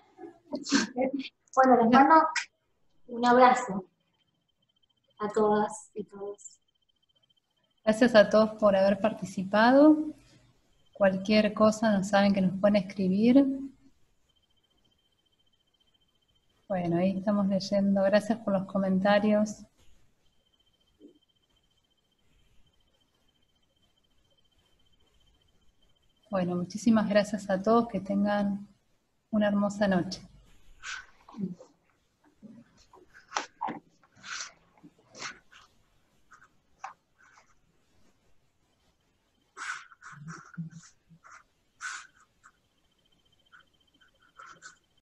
Bueno, les mando un abrazo a todas y todos. Gracias a todos por haber participado. Cualquier cosa, no saben que nos pueden escribir. Bueno, ahí estamos leyendo. Gracias por los comentarios. Bueno, muchísimas gracias a todos. Que tengan una hermosa noche.